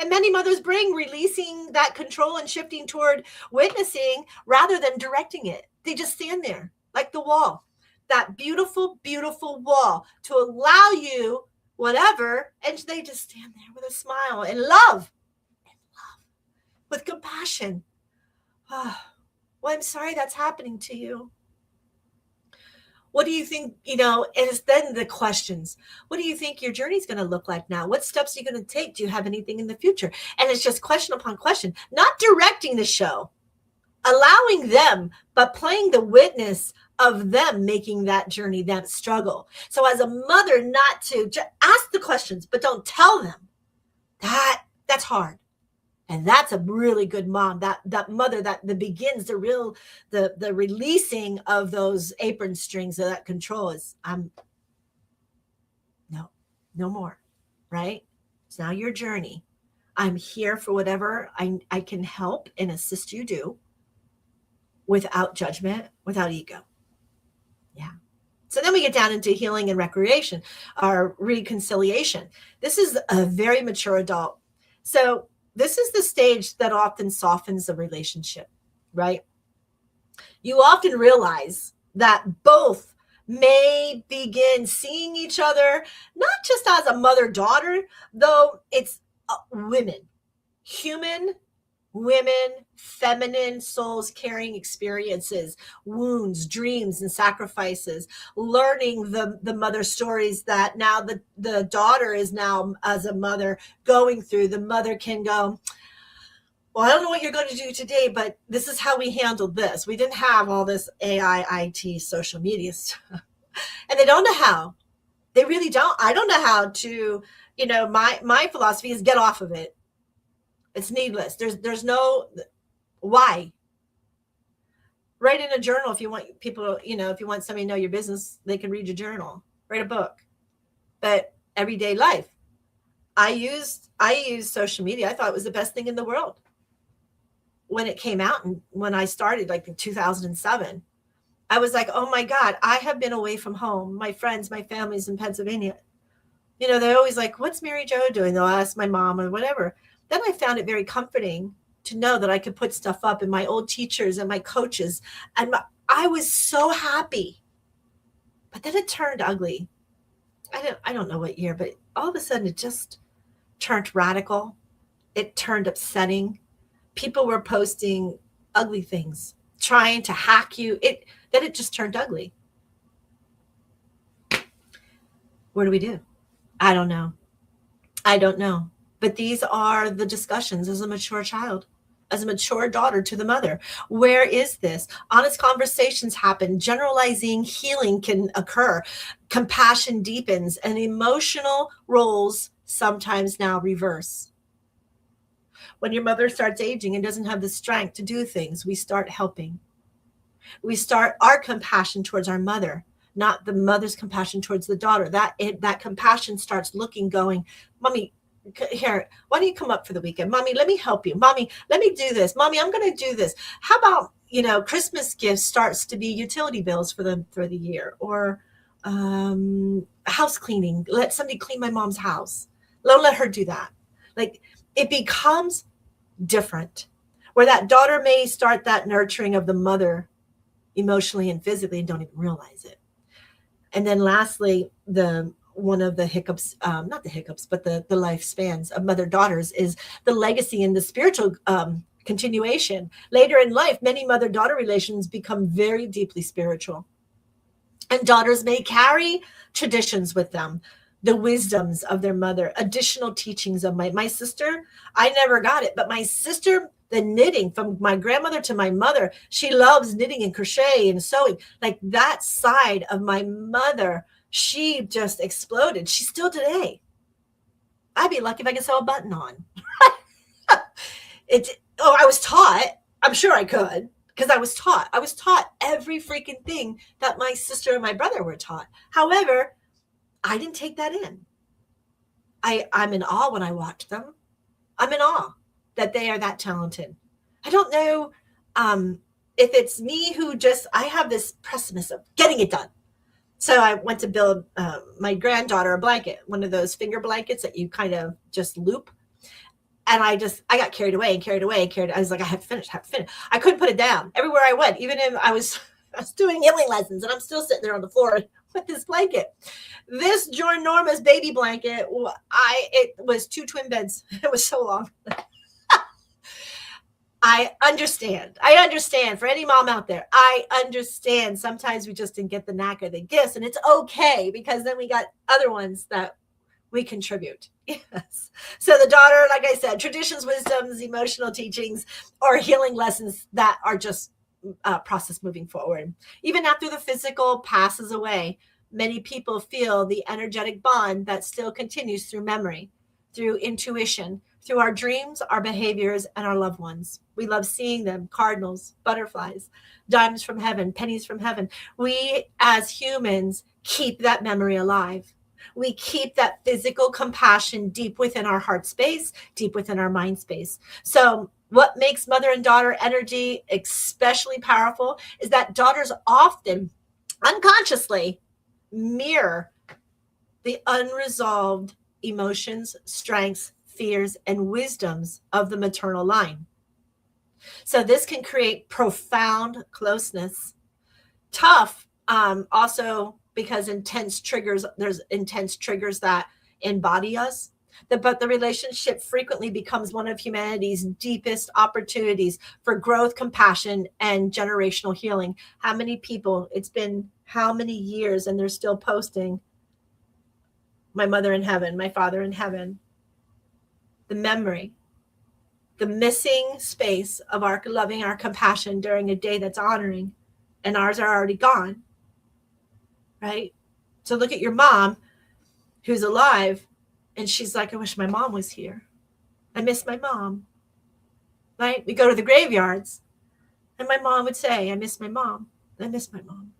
[SPEAKER 4] many mothers bring releasing that control and shifting toward witnessing rather than directing it. They just stand there like the wall, that beautiful, beautiful wall to allow you whatever. And they just stand there with a smile and love with compassion. Oh, well, I'm sorry that's happening to you. What do you think, and it's then the questions. What do you think your journey is going to look like now? What steps are you going to take? Do you have anything in the future? And it's just question upon question, not directing the show, allowing them, but playing the witness of them making that journey, that struggle. So as a mother, not to just ask the questions, but don't tell them. That's hard. And that's a really good mom, that mother that begins the releasing of those apron strings of that control is, no more, right? It's now your journey. I'm here for whatever I can help and assist you do without judgment, without ego. Yeah. So then we get down into healing and recreation, or reconciliation. This is a very mature adult. So this is the stage that often softens the relationship, right? You often realize that both may begin seeing each other, not just as a mother-daughter, though it's women, human women, feminine souls carrying experiences, wounds, dreams, and sacrifices, learning the mother stories that now the daughter is now as a mother going through. The mother can go, well, I don't know what you're going to do today, but this is how we handled this. We didn't have all this AI, IT, social media stuff. And they don't know how. They really don't. I don't know how to, my philosophy is get off of it. It's needless. There's no why. Write in a journal if you want people, if you want somebody to know your business, they can read your journal. Write a book. But everyday life, I used social media. I thought it was the best thing in the world when it came out, and when I started, like in 2007. I was like, oh my God, I have been away from home. My friends, my family's in Pennsylvania. They're always like, what's Mary Jo doing? They'll ask my mom or whatever. Then I found it very comforting to know that I could put stuff up, and my old teachers and my coaches. And I was so happy. But then it turned ugly. I don't know what year, but all of a sudden it just turned radical. It turned upsetting. People were posting ugly things, trying to hack you. Then it just turned ugly. What do we do? I don't know. But these are the discussions as a mature child, as a mature daughter to the mother. Where is this? Honest conversations happen. Generalizing healing can occur. Compassion deepens, and emotional roles sometimes now reverse. When your mother starts aging and doesn't have the strength to do things, we start helping. We start our compassion towards our mother, not the mother's compassion towards the daughter. That compassion starts going, Mommy, here, why don't you come up for the weekend? Mommy, let me help you. Mommy, let me do this. Mommy, I'm going to do this. How about, Christmas gifts starts to be utility bills for the year, or house cleaning. Let somebody clean my mom's house. Don't let her do that. Like, it becomes different, where that daughter may start that nurturing of the mother emotionally and physically and don't even realize it. And then lastly, one of the hiccups, not the hiccups, but the lifespans of mother-daughters is the legacy and the spiritual continuation. Later in life, many mother-daughter relations become very deeply spiritual. And daughters may carry traditions with them, the wisdoms of their mother, additional teachings of my sister. I never got it, but my sister, the knitting from my grandmother to my mother, she loves knitting and crochet and sewing. Like, that side of my mother, she just exploded. She's still today. I'd be lucky if I could sew a button on. I was taught. I'm sure I could, because I was taught. I was taught every freaking thing that my sister and my brother were taught. However, I didn't take that in. I'm in awe when I watch them. I'm in awe that they are that talented. I don't know if it's me who I have this pessimism of getting it done. So I went to build my granddaughter a blanket, one of those finger blankets that you kind of just loop. And I got carried away. I was like, I have to finish. I couldn't put it down. Everywhere I went, even if I was doing healing lessons, and I'm still sitting there on the floor with this blanket. This ginormous baby blanket, it was 2 twin beds. It was so long. I understand for any mom out there. I understand sometimes we just didn't get the knack or the gifts, and it's okay, because then we got other ones that we contribute. Yes. So the daughter, like I said, traditions, wisdoms, emotional teachings, or healing lessons that are just process moving forward. Even after the physical passes away, many people feel the energetic bond that still continues through memory, through intuition, through our dreams, our behaviors, and our loved ones. We love seeing them, cardinals, butterflies, diamonds from heaven, pennies from heaven. We, as humans, keep that memory alive. We keep that physical compassion deep within our heart space, deep within our mind space. So what makes mother and daughter energy especially powerful is that daughters often unconsciously mirror the unresolved emotions, strengths, fears, and wisdoms of the maternal line. So this can create profound closeness. Tough, also because there's intense triggers that embody us. But the relationship frequently becomes one of humanity's deepest opportunities for growth, compassion, and generational healing. How many people, it's been how many years, and they're still posting my mother in heaven, my father in heaven. The memory, the missing space of our loving, our compassion during a day that's honoring, and ours are already gone, right? So look at your mom who's alive, and she's like, I wish my mom was here. I miss my mom, right? We go to the graveyards, and my mom would say, I miss my mom. I miss my mom.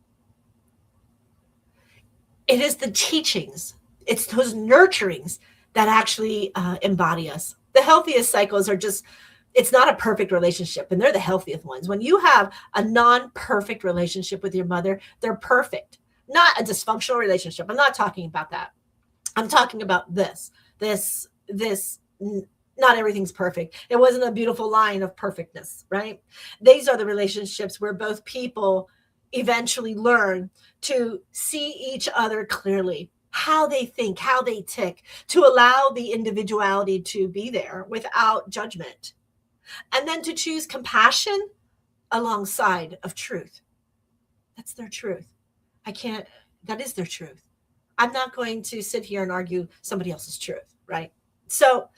[SPEAKER 4] It is the teachings, it's those nurturings that actually embody us. The healthiest cycles are just, it's not a perfect relationship, and they're the healthiest ones. When you have a non-perfect relationship with your mother, they're perfect, not a dysfunctional relationship. I'm not talking about that. I'm talking about this, not everything's perfect. It wasn't a beautiful line of perfectness, right? These are the relationships where both people eventually learn to see each other clearly, how they think, how they tick, to allow the individuality to be there without judgment. And then to choose compassion alongside of truth. That's their truth. That is their truth. I'm not going to sit here and argue somebody else's truth, right? So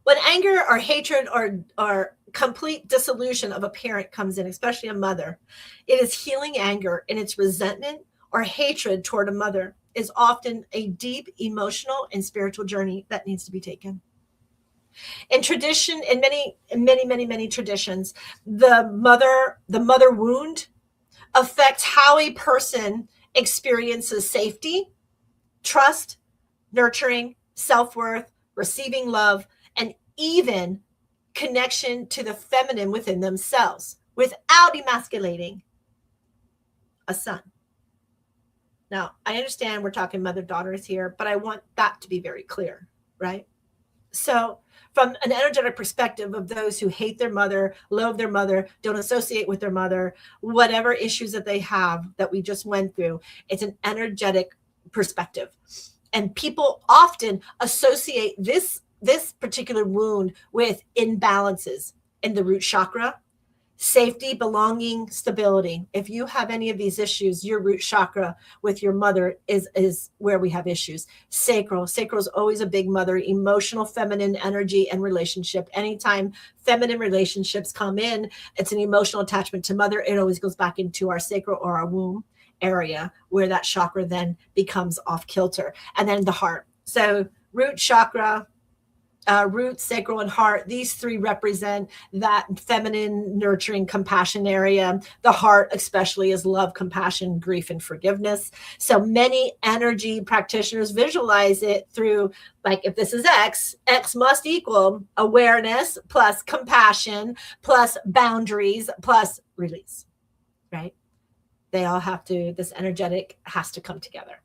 [SPEAKER 4] when anger or hatred or complete dissolution of a parent comes in, especially a mother, it is healing anger, and its resentment or hatred toward a mother is often a deep emotional and spiritual journey that needs to be taken. In tradition, in many traditions, the mother wound affects how a person experiences safety, trust, nurturing, self-worth, receiving love, and even connection to the feminine within themselves without emasculating a son. Now, I understand we're talking mother-daughters here, but I want that to be very clear, right? So from an energetic perspective of those who hate their mother, loathe their mother, don't associate with their mother, whatever issues that they have that we just went through, it's an energetic perspective. And people often associate this particular wound with imbalances in the root chakra, safety, belonging, stability. If you have any of these issues, your root chakra with your mother is where we have issues. Sacral is always a big mother, emotional, feminine energy and relationship. Anytime feminine relationships come in, it's an emotional attachment to mother. It always goes back into our sacral or our womb area where that chakra then becomes off kilter. And then the heart. So root chakra, root, sacral, and heart. These three represent that feminine, nurturing, compassion area. The heart especially is love, compassion, grief, and forgiveness. So many energy practitioners visualize it through, like, if this is X must equal awareness plus compassion plus boundaries plus release, right? They all have to, this energetic has to come together.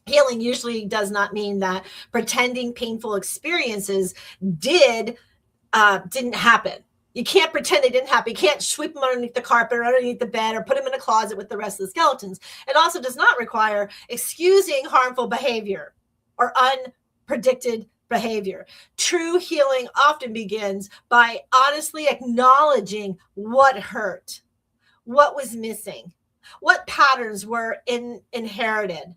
[SPEAKER 4] Healing usually does not mean that pretending painful experiences didn't happen. You can't pretend they didn't happen. You can't sweep them underneath the carpet or underneath the bed or put them in a closet with the rest of the skeletons. It also does not require excusing harmful behavior or unpredicted behavior. True healing often begins by honestly acknowledging what hurt, what was missing, what patterns were inherited,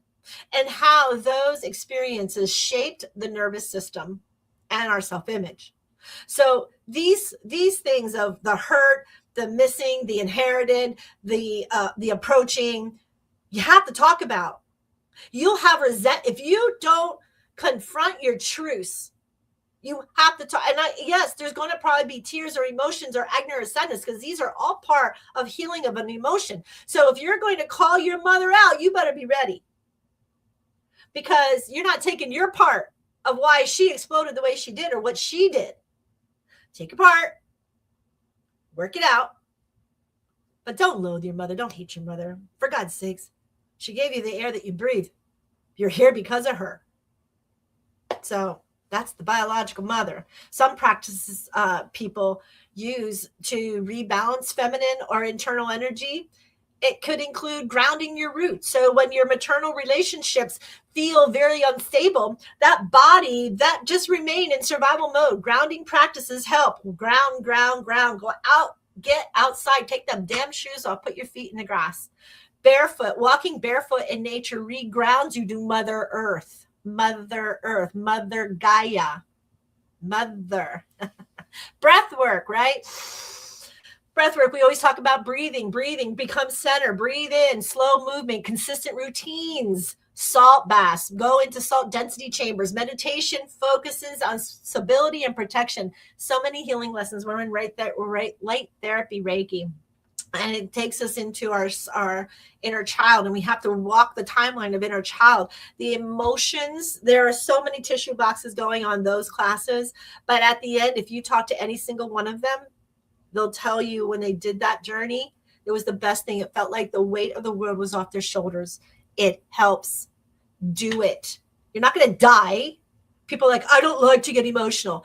[SPEAKER 4] and how those experiences shaped the nervous system and our self-image. So these things of the hurt, the missing, the inherited, the approaching, you have to talk about. You'll have if you don't confront your truths. You have to talk. And yes, there's going to probably be tears or emotions or anger or sadness, because these are all part of healing of an emotion. So if you're going to call your mother out, you better be ready, because you're not taking your part of why she exploded the way she did or what she did. Take a part, work it out, but don't loathe your mother. Don't hate your mother. For God's sakes, she gave you the air that you breathe. You're here because of her. So that's the biological mother. Some practices people use to rebalance feminine or internal energy It could include grounding your roots. So when your maternal relationships feel very unstable, that body that just remain in survival mode, grounding practices help. Ground, go out, get outside, take them damn shoes off, put your feet in the grass. Barefoot, walking barefoot in nature regrounds you to Mother Earth, Mother Gaia, Mother. Breath work, right? Breath work, we always talk about breathing, become center, breathe in, slow movement, consistent routines, salt baths, go into salt density chambers. Meditation focuses on stability and protection. So many healing lessons. We're in light therapy, Reiki. And it takes us into our inner child, and we have to walk the timeline of inner child. The emotions, there are so many tissue boxes going on those classes, but at the end, if you talk to any single one of them, they'll tell you when they did that journey, it was the best thing. It felt like the weight of the world was off their shoulders. It helps. Do it. You're not going to die. People are like, I don't like to get emotional.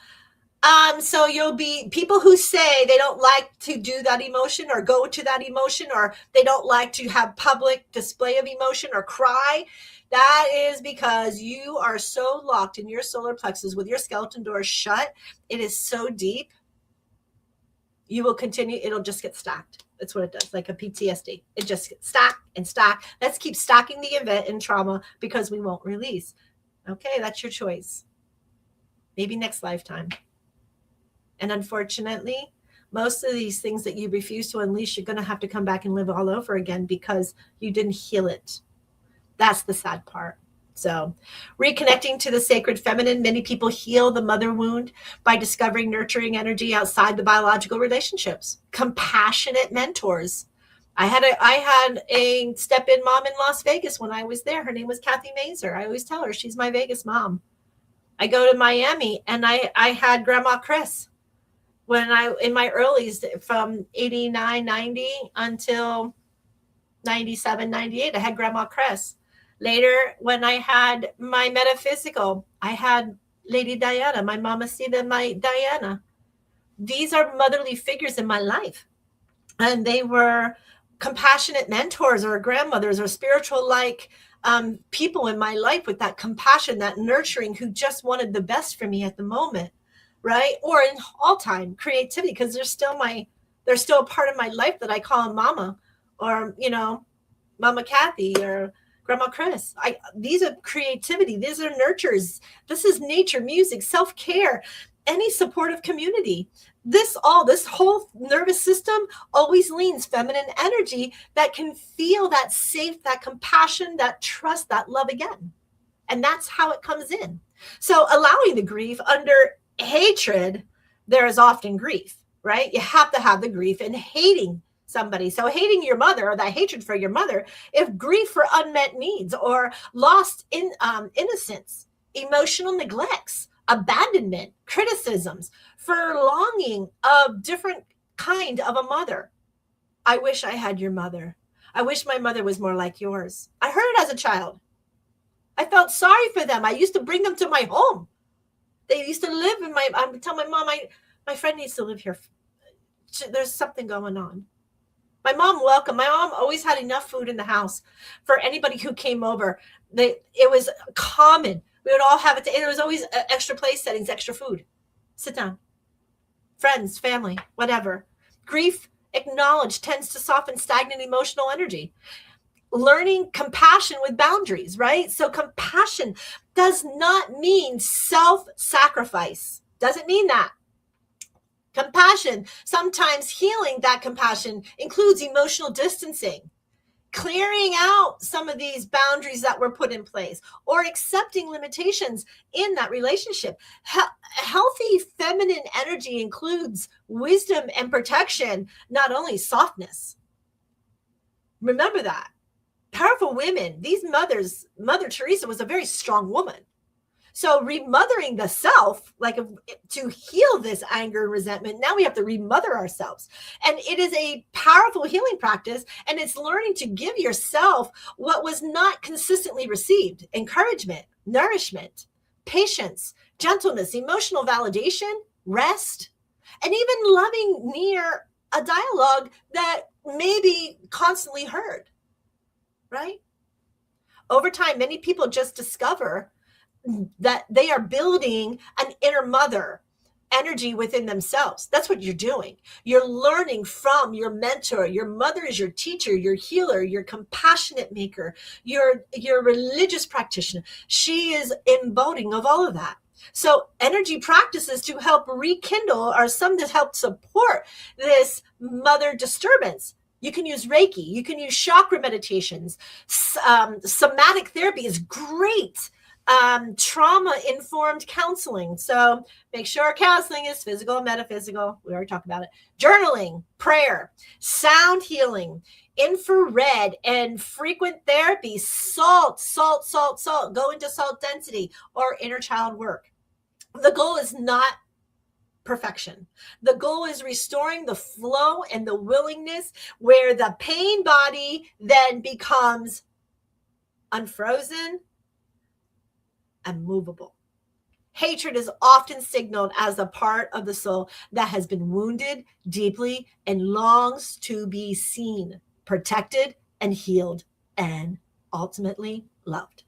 [SPEAKER 4] So you'll be people who say they don't like to do that emotion or go to that emotion, or they don't like to have public display of emotion or cry. That is because you are so locked in your solar plexus with your skeleton door shut. It is so deep. You will continue. It'll just get stacked. That's what it does. Like a PTSD. It just gets stacked and stacked. Let's keep stacking the event and trauma because we won't release. Okay. That's your choice. Maybe next lifetime. And unfortunately, most of these things that you refuse to unleash, you're going to have to come back and live all over again because you didn't heal it. That's the sad part. So reconnecting to the sacred feminine, many people heal the mother wound by discovering nurturing energy outside the biological relationships. Compassionate mentors. I had a step-in mom in Las Vegas when I was there. Her name was Kathy Mazer. I always tell her she's my Vegas mom. I go to Miami and I had Grandma Chris. When in my earlies from 89, 90 until 97, 98, I had Grandma Cress. Later, when I had my metaphysical, I had Lady Diana, my Mamacita, my Diana. These are motherly figures in my life. And they were compassionate mentors or grandmothers or spiritual people in my life with that compassion, that nurturing, who just wanted the best for me at the moment. Right? Or in all time creativity, because they're still a part of my life that I call them Mama, or, Mama Kathy or Grandma Chris. These are creativity. These are nurtures. This is nature, music, self-care, any supportive community. This whole nervous system always leans feminine energy that can feel that safe, that compassion, that trust, that love again. And that's how it comes in. So allowing the grief under hatred, there is often grief, right? You have to have the grief in hating somebody. So hating your mother, or that hatred for your mother, if grief for unmet needs or lost in innocence, emotional neglects, abandonment, criticisms, for longing of different kind of a mother. I wish I had your mother. I wish my mother was more like yours. I heard it as a child. I felt sorry for them. I used to bring them to my home. They used to live in I would tell my mom, my friend needs to live here. There's something going on. My mom welcomed. My mom always had enough food in the house for anybody who came over. It was common. We would all have it. There was always extra place settings, extra food. Sit down. Friends, family, whatever. Grief acknowledged tends to soften stagnant emotional energy. Learning compassion with boundaries, right? So compassion does not mean self-sacrifice. Doesn't mean that. Compassion, sometimes healing that compassion includes emotional distancing, clearing out some of these boundaries that were put in place, or accepting limitations in that relationship. Healthy feminine energy includes wisdom and protection, not only softness. Remember that. Powerful women, these mothers, Mother Teresa was a very strong woman. So remothering the self, to heal this anger and resentment, now we have to remother ourselves. And it is a powerful healing practice. And it's learning to give yourself what was not consistently received: encouragement, nourishment, patience, gentleness, emotional validation, rest, and even loving near a dialogue that maybe constantly heard, right? Over time, many people just discover that they are building an inner mother energy within themselves. That's what you're doing. You're learning from your mentor. Your mother is your teacher, your healer, your compassionate maker, your religious practitioner. She is embodying of all of that. So energy practices to help rekindle are some that help support this mother disturbance. You can use Reiki. You can use chakra meditations. Somatic therapy is great. Trauma-informed counseling. So make sure counseling is physical and metaphysical. We already talked about it. Journaling, prayer, sound healing, infrared and frequent therapy, salt. Go into salt density or inner child work. The goal is not perfection. The goal is restoring the flow and the willingness where the pain body then becomes unfrozen and movable. Hatred is often signaled as a part of the soul that has been wounded deeply and longs to be seen, protected, and healed, and ultimately loved.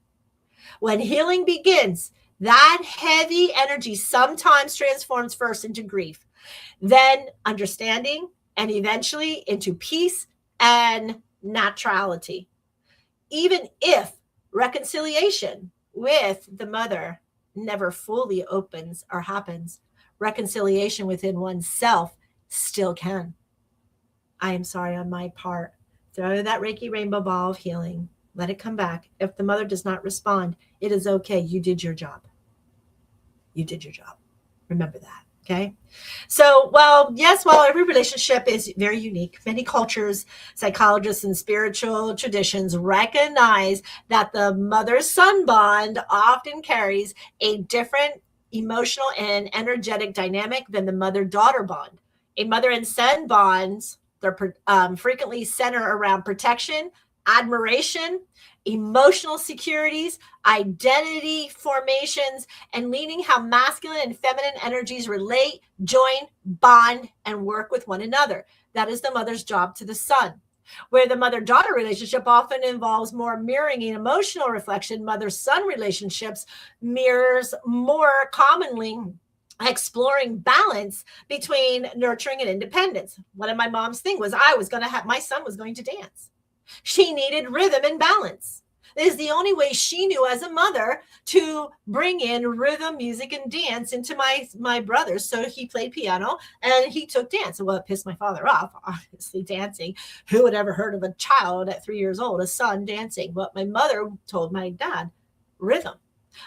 [SPEAKER 4] When healing begins, that heavy energy sometimes transforms first into grief, then understanding, and eventually into peace and naturality. Even if reconciliation with the mother never fully opens or happens, reconciliation within oneself still can. I am sorry on my part. Throw that Reiki rainbow ball of healing. Let it come back. If the mother does not respond, it is okay. You did your job. You did your job. Remember that. Okay. So, while every relationship is very unique, many cultures, psychologists, and spiritual traditions recognize that the mother-son bond often carries a different emotional and energetic dynamic than the mother-daughter bond. A mother and son bonds, they're frequently center around protection, admiration, emotional securities, identity formations, and learning how masculine and feminine energies relate, join, bond, and work with one another. That is the mother's job to the son. Where the mother-daughter relationship often involves more mirroring and emotional reflection, mother-son relationships mirrors more commonly exploring balance between nurturing and independence. One of my mom's thing was my son was going to dance. She needed rhythm and balance. It is the only way she knew as a mother to bring in rhythm, music, and dance into my brother. So he played piano and he took dance. Well, it pissed my father off, obviously, dancing. Who would ever heard of a child at 3 years old, a son dancing? But my mother told my dad, rhythm.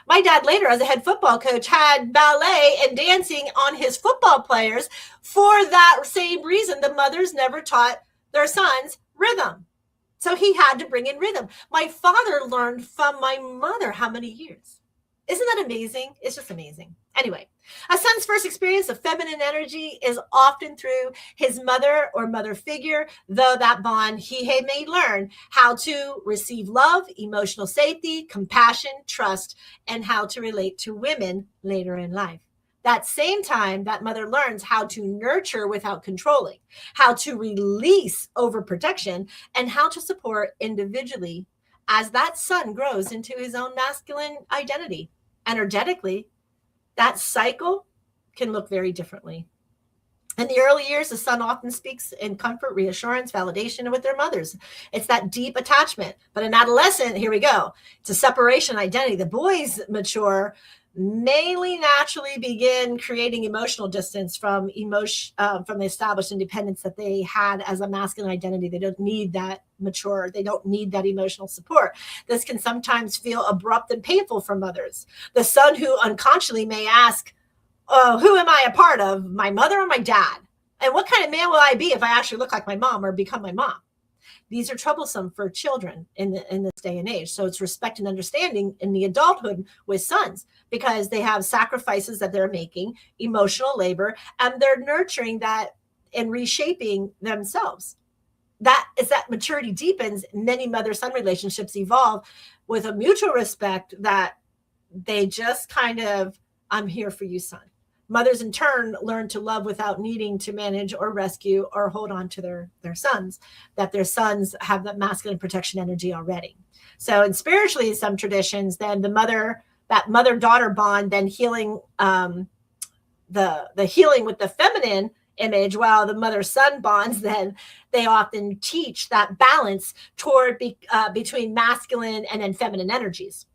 [SPEAKER 4] My dad later, as a head football coach, had ballet and dancing on his football players for that same reason. The mothers never taught their sons rhythm. So he had to bring in rhythm. My father learned from my mother how many years? Isn't that amazing? It's just amazing. Anyway, a son's first experience of feminine energy is often through his mother or mother figure, though that bond he may learn how to receive love, emotional safety, compassion, trust, and how to relate to women later in life. That same time, that mother learns how to nurture without controlling, how to release overprotection, and how to support individually as that son grows into his own masculine identity. Energetically, that cycle can look very differently. In the early years, the son often speaks in comfort, reassurance, validation with their mothers. It's that deep attachment. But in adolescent, here we go. It's a separation identity. The boys mature, mainly naturally begin creating emotional distance from the established independence that they had as a masculine identity. They don't need that mature. They don't need that emotional support. This can sometimes feel abrupt and painful for mothers. The son who unconsciously may ask, who am I a part of, my mother or my dad? And what kind of man will I be if I actually look like my mom or become my mom? These are troublesome for children in this day and age. So it's respect and understanding in the adulthood with sons, because they have sacrifices that they're making, emotional labor, and they're nurturing that and reshaping themselves. That is that maturity deepens. Many mother-son relationships evolve with a mutual respect that they just kind of, I'm here for you, son. Mothers in turn learn to love without needing to manage or rescue or hold on to their sons, that their sons have that masculine protection energy already. So, and spiritually, some traditions, then that mother-daughter bond, then healing, the healing with the feminine image, while the mother-son bonds, then they often teach that balance toward between masculine and then feminine energies.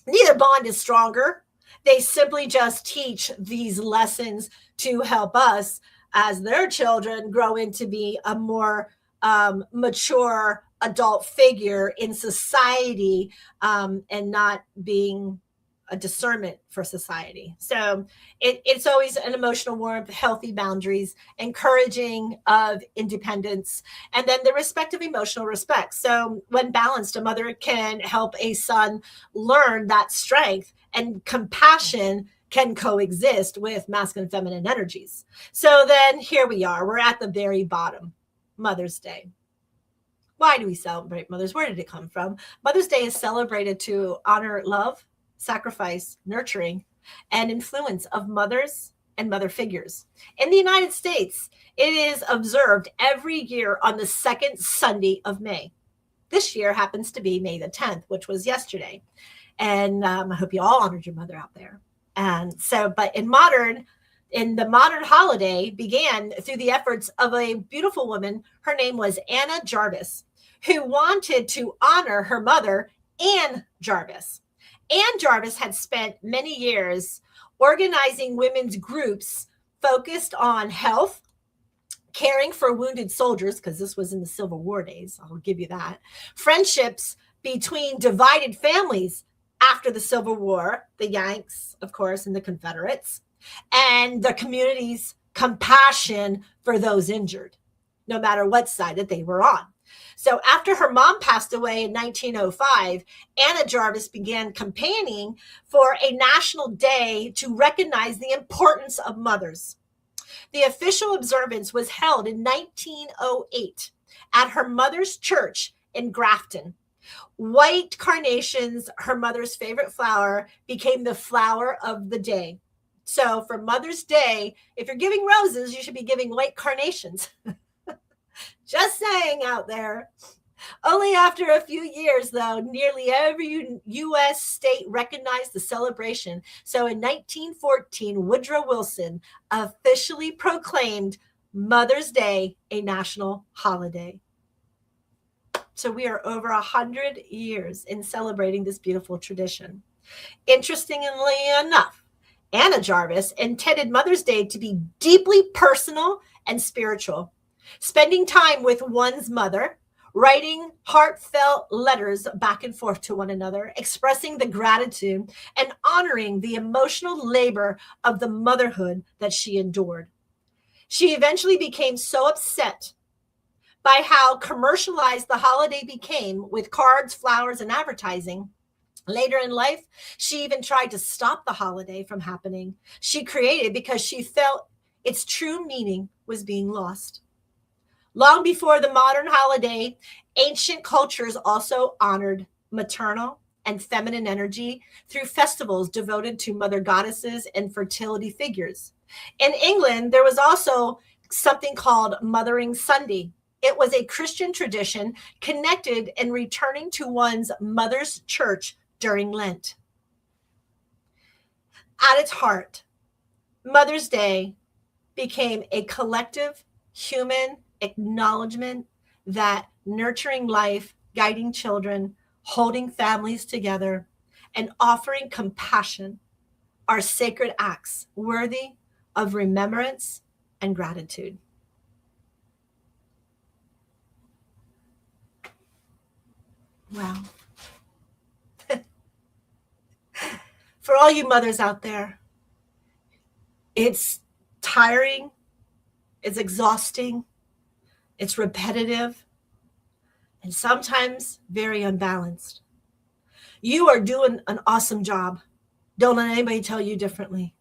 [SPEAKER 4] Neither bond is stronger. They simply just teach these lessons to help us as their children grow into be a more mature adult figure in society, and not being a discernment for society. So it's always an emotional warmth, healthy boundaries, encouraging of independence, and then the respect of emotional respect. So when balanced, a mother can help a son learn that strength and compassion can coexist with masculine and feminine energies. So then here we are. We're at the very bottom. Mother's Day. Why do we celebrate mothers? Where did it come from? Mother's Day is celebrated to honor love, sacrifice, nurturing, and influence of mothers and mother figures. In the United States, it is observed every year on the second Sunday of May. This year happens to be May the 10th, which was yesterday. And I hope you all honored your mother out there. And so, but in the modern holiday began through the efforts of a beautiful woman. Her name was Anna Jarvis, who wanted to honor her mother, Anne Jarvis. Anne Jarvis had spent many years organizing women's groups focused on health, caring for wounded soldiers, because this was in the Civil War days, I'll give you that, friendships between divided families after the Civil War, the Yanks, of course, and the Confederates, and the community's compassion for those injured, no matter what side that they were on. So after her mom passed away in 1905, Anna Jarvis began campaigning for a national day to recognize the importance of mothers. The official observance was held in 1908 at her mother's church in Grafton. White carnations, her mother's favorite flower, became the flower of the day. So for Mother's Day, if you're giving roses, you should be giving white carnations. Just saying out there. Only after a few years, though, nearly every U.S. state recognized the celebration. So in 1914, Woodrow Wilson officially proclaimed Mother's Day a national holiday. So we are over 100 years in celebrating this beautiful tradition. Interestingly enough, Anna Jarvis intended Mother's Day to be deeply personal and spiritual, spending time with one's mother, writing heartfelt letters back and forth to one another, expressing the gratitude and honoring the emotional labor of the motherhood that she endured. She eventually became so upset by how commercialized the holiday became with cards, flowers, and advertising. Later in life, she even tried to stop the holiday from happening. She created because she felt its true meaning was being lost. Long before the modern holiday, ancient cultures also honored maternal and feminine energy through festivals devoted to mother goddesses and fertility figures. In England, there was also something called Mothering Sunday. It was a Christian tradition connected and returning to one's mother's church during Lent. At its heart, Mother's Day became a collective human acknowledgement that nurturing life, guiding children, holding families together, and offering compassion are sacred acts worthy of remembrance and gratitude. Wow. For all you mothers out there, it's tiring, it's exhausting, it's repetitive, and sometimes very unbalanced. You are doing an awesome job. Don't let anybody tell you differently.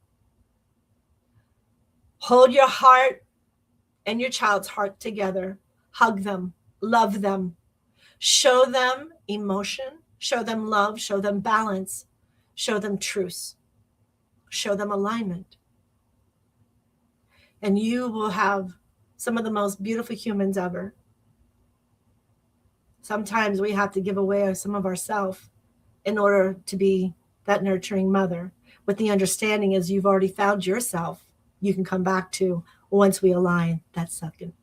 [SPEAKER 4] Hold your heart and your child's heart together. Hug them, love them, show them emotion, show them love, show them balance, show them truth, show them alignment. and you will have some of the most beautiful humans ever. Sometimes we have to give away some of ourselves in order to be that nurturing mother, with the understanding as you've already found yourself, you can come back to once we align that second.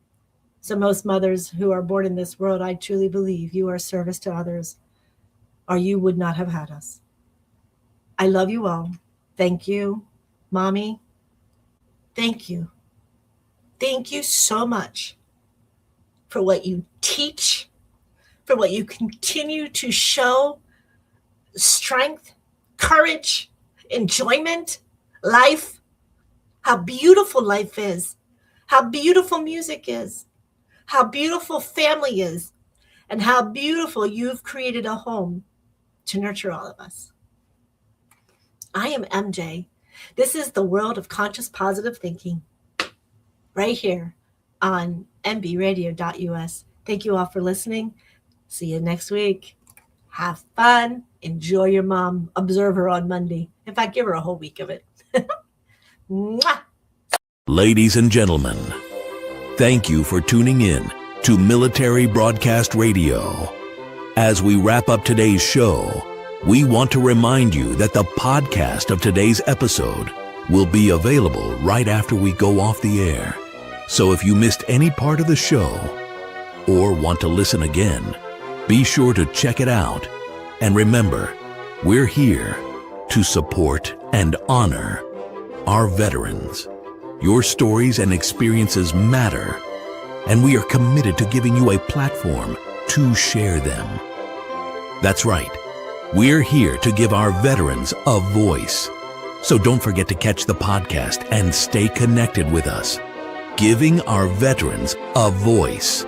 [SPEAKER 4] So most mothers who are born in this world, I truly believe you are a service to others, or you would not have had us. I love you all. Thank you, Mommy. Thank you. Thank you so much for what you teach, for what you continue to show, strength, courage, enjoyment, life, how beautiful life is, how beautiful music is, how beautiful family is, and how beautiful you've created a home to nurture all of us. I am MJ. This is the world of conscious positive thinking right here on mbradio.us. Thank you all for listening. See you next week. Have fun. Enjoy your mom. Observe her on Monday. In fact, give her a whole week of it. Mwah.
[SPEAKER 7] Ladies and gentlemen, thank you for tuning in to Military Broadcast Radio. As we wrap up today's show, we want to remind you that the podcast of today's episode will be available right after we go off the air. So if you missed any part of the show or want to listen again, be sure to check it out. And remember, we're here to support and honor our veterans. Your stories and experiences matter, and we are committed to giving you a platform to share them. That's right. We're here to give our veterans a voice. So don't forget to catch the podcast and stay connected with us. Giving our veterans a voice.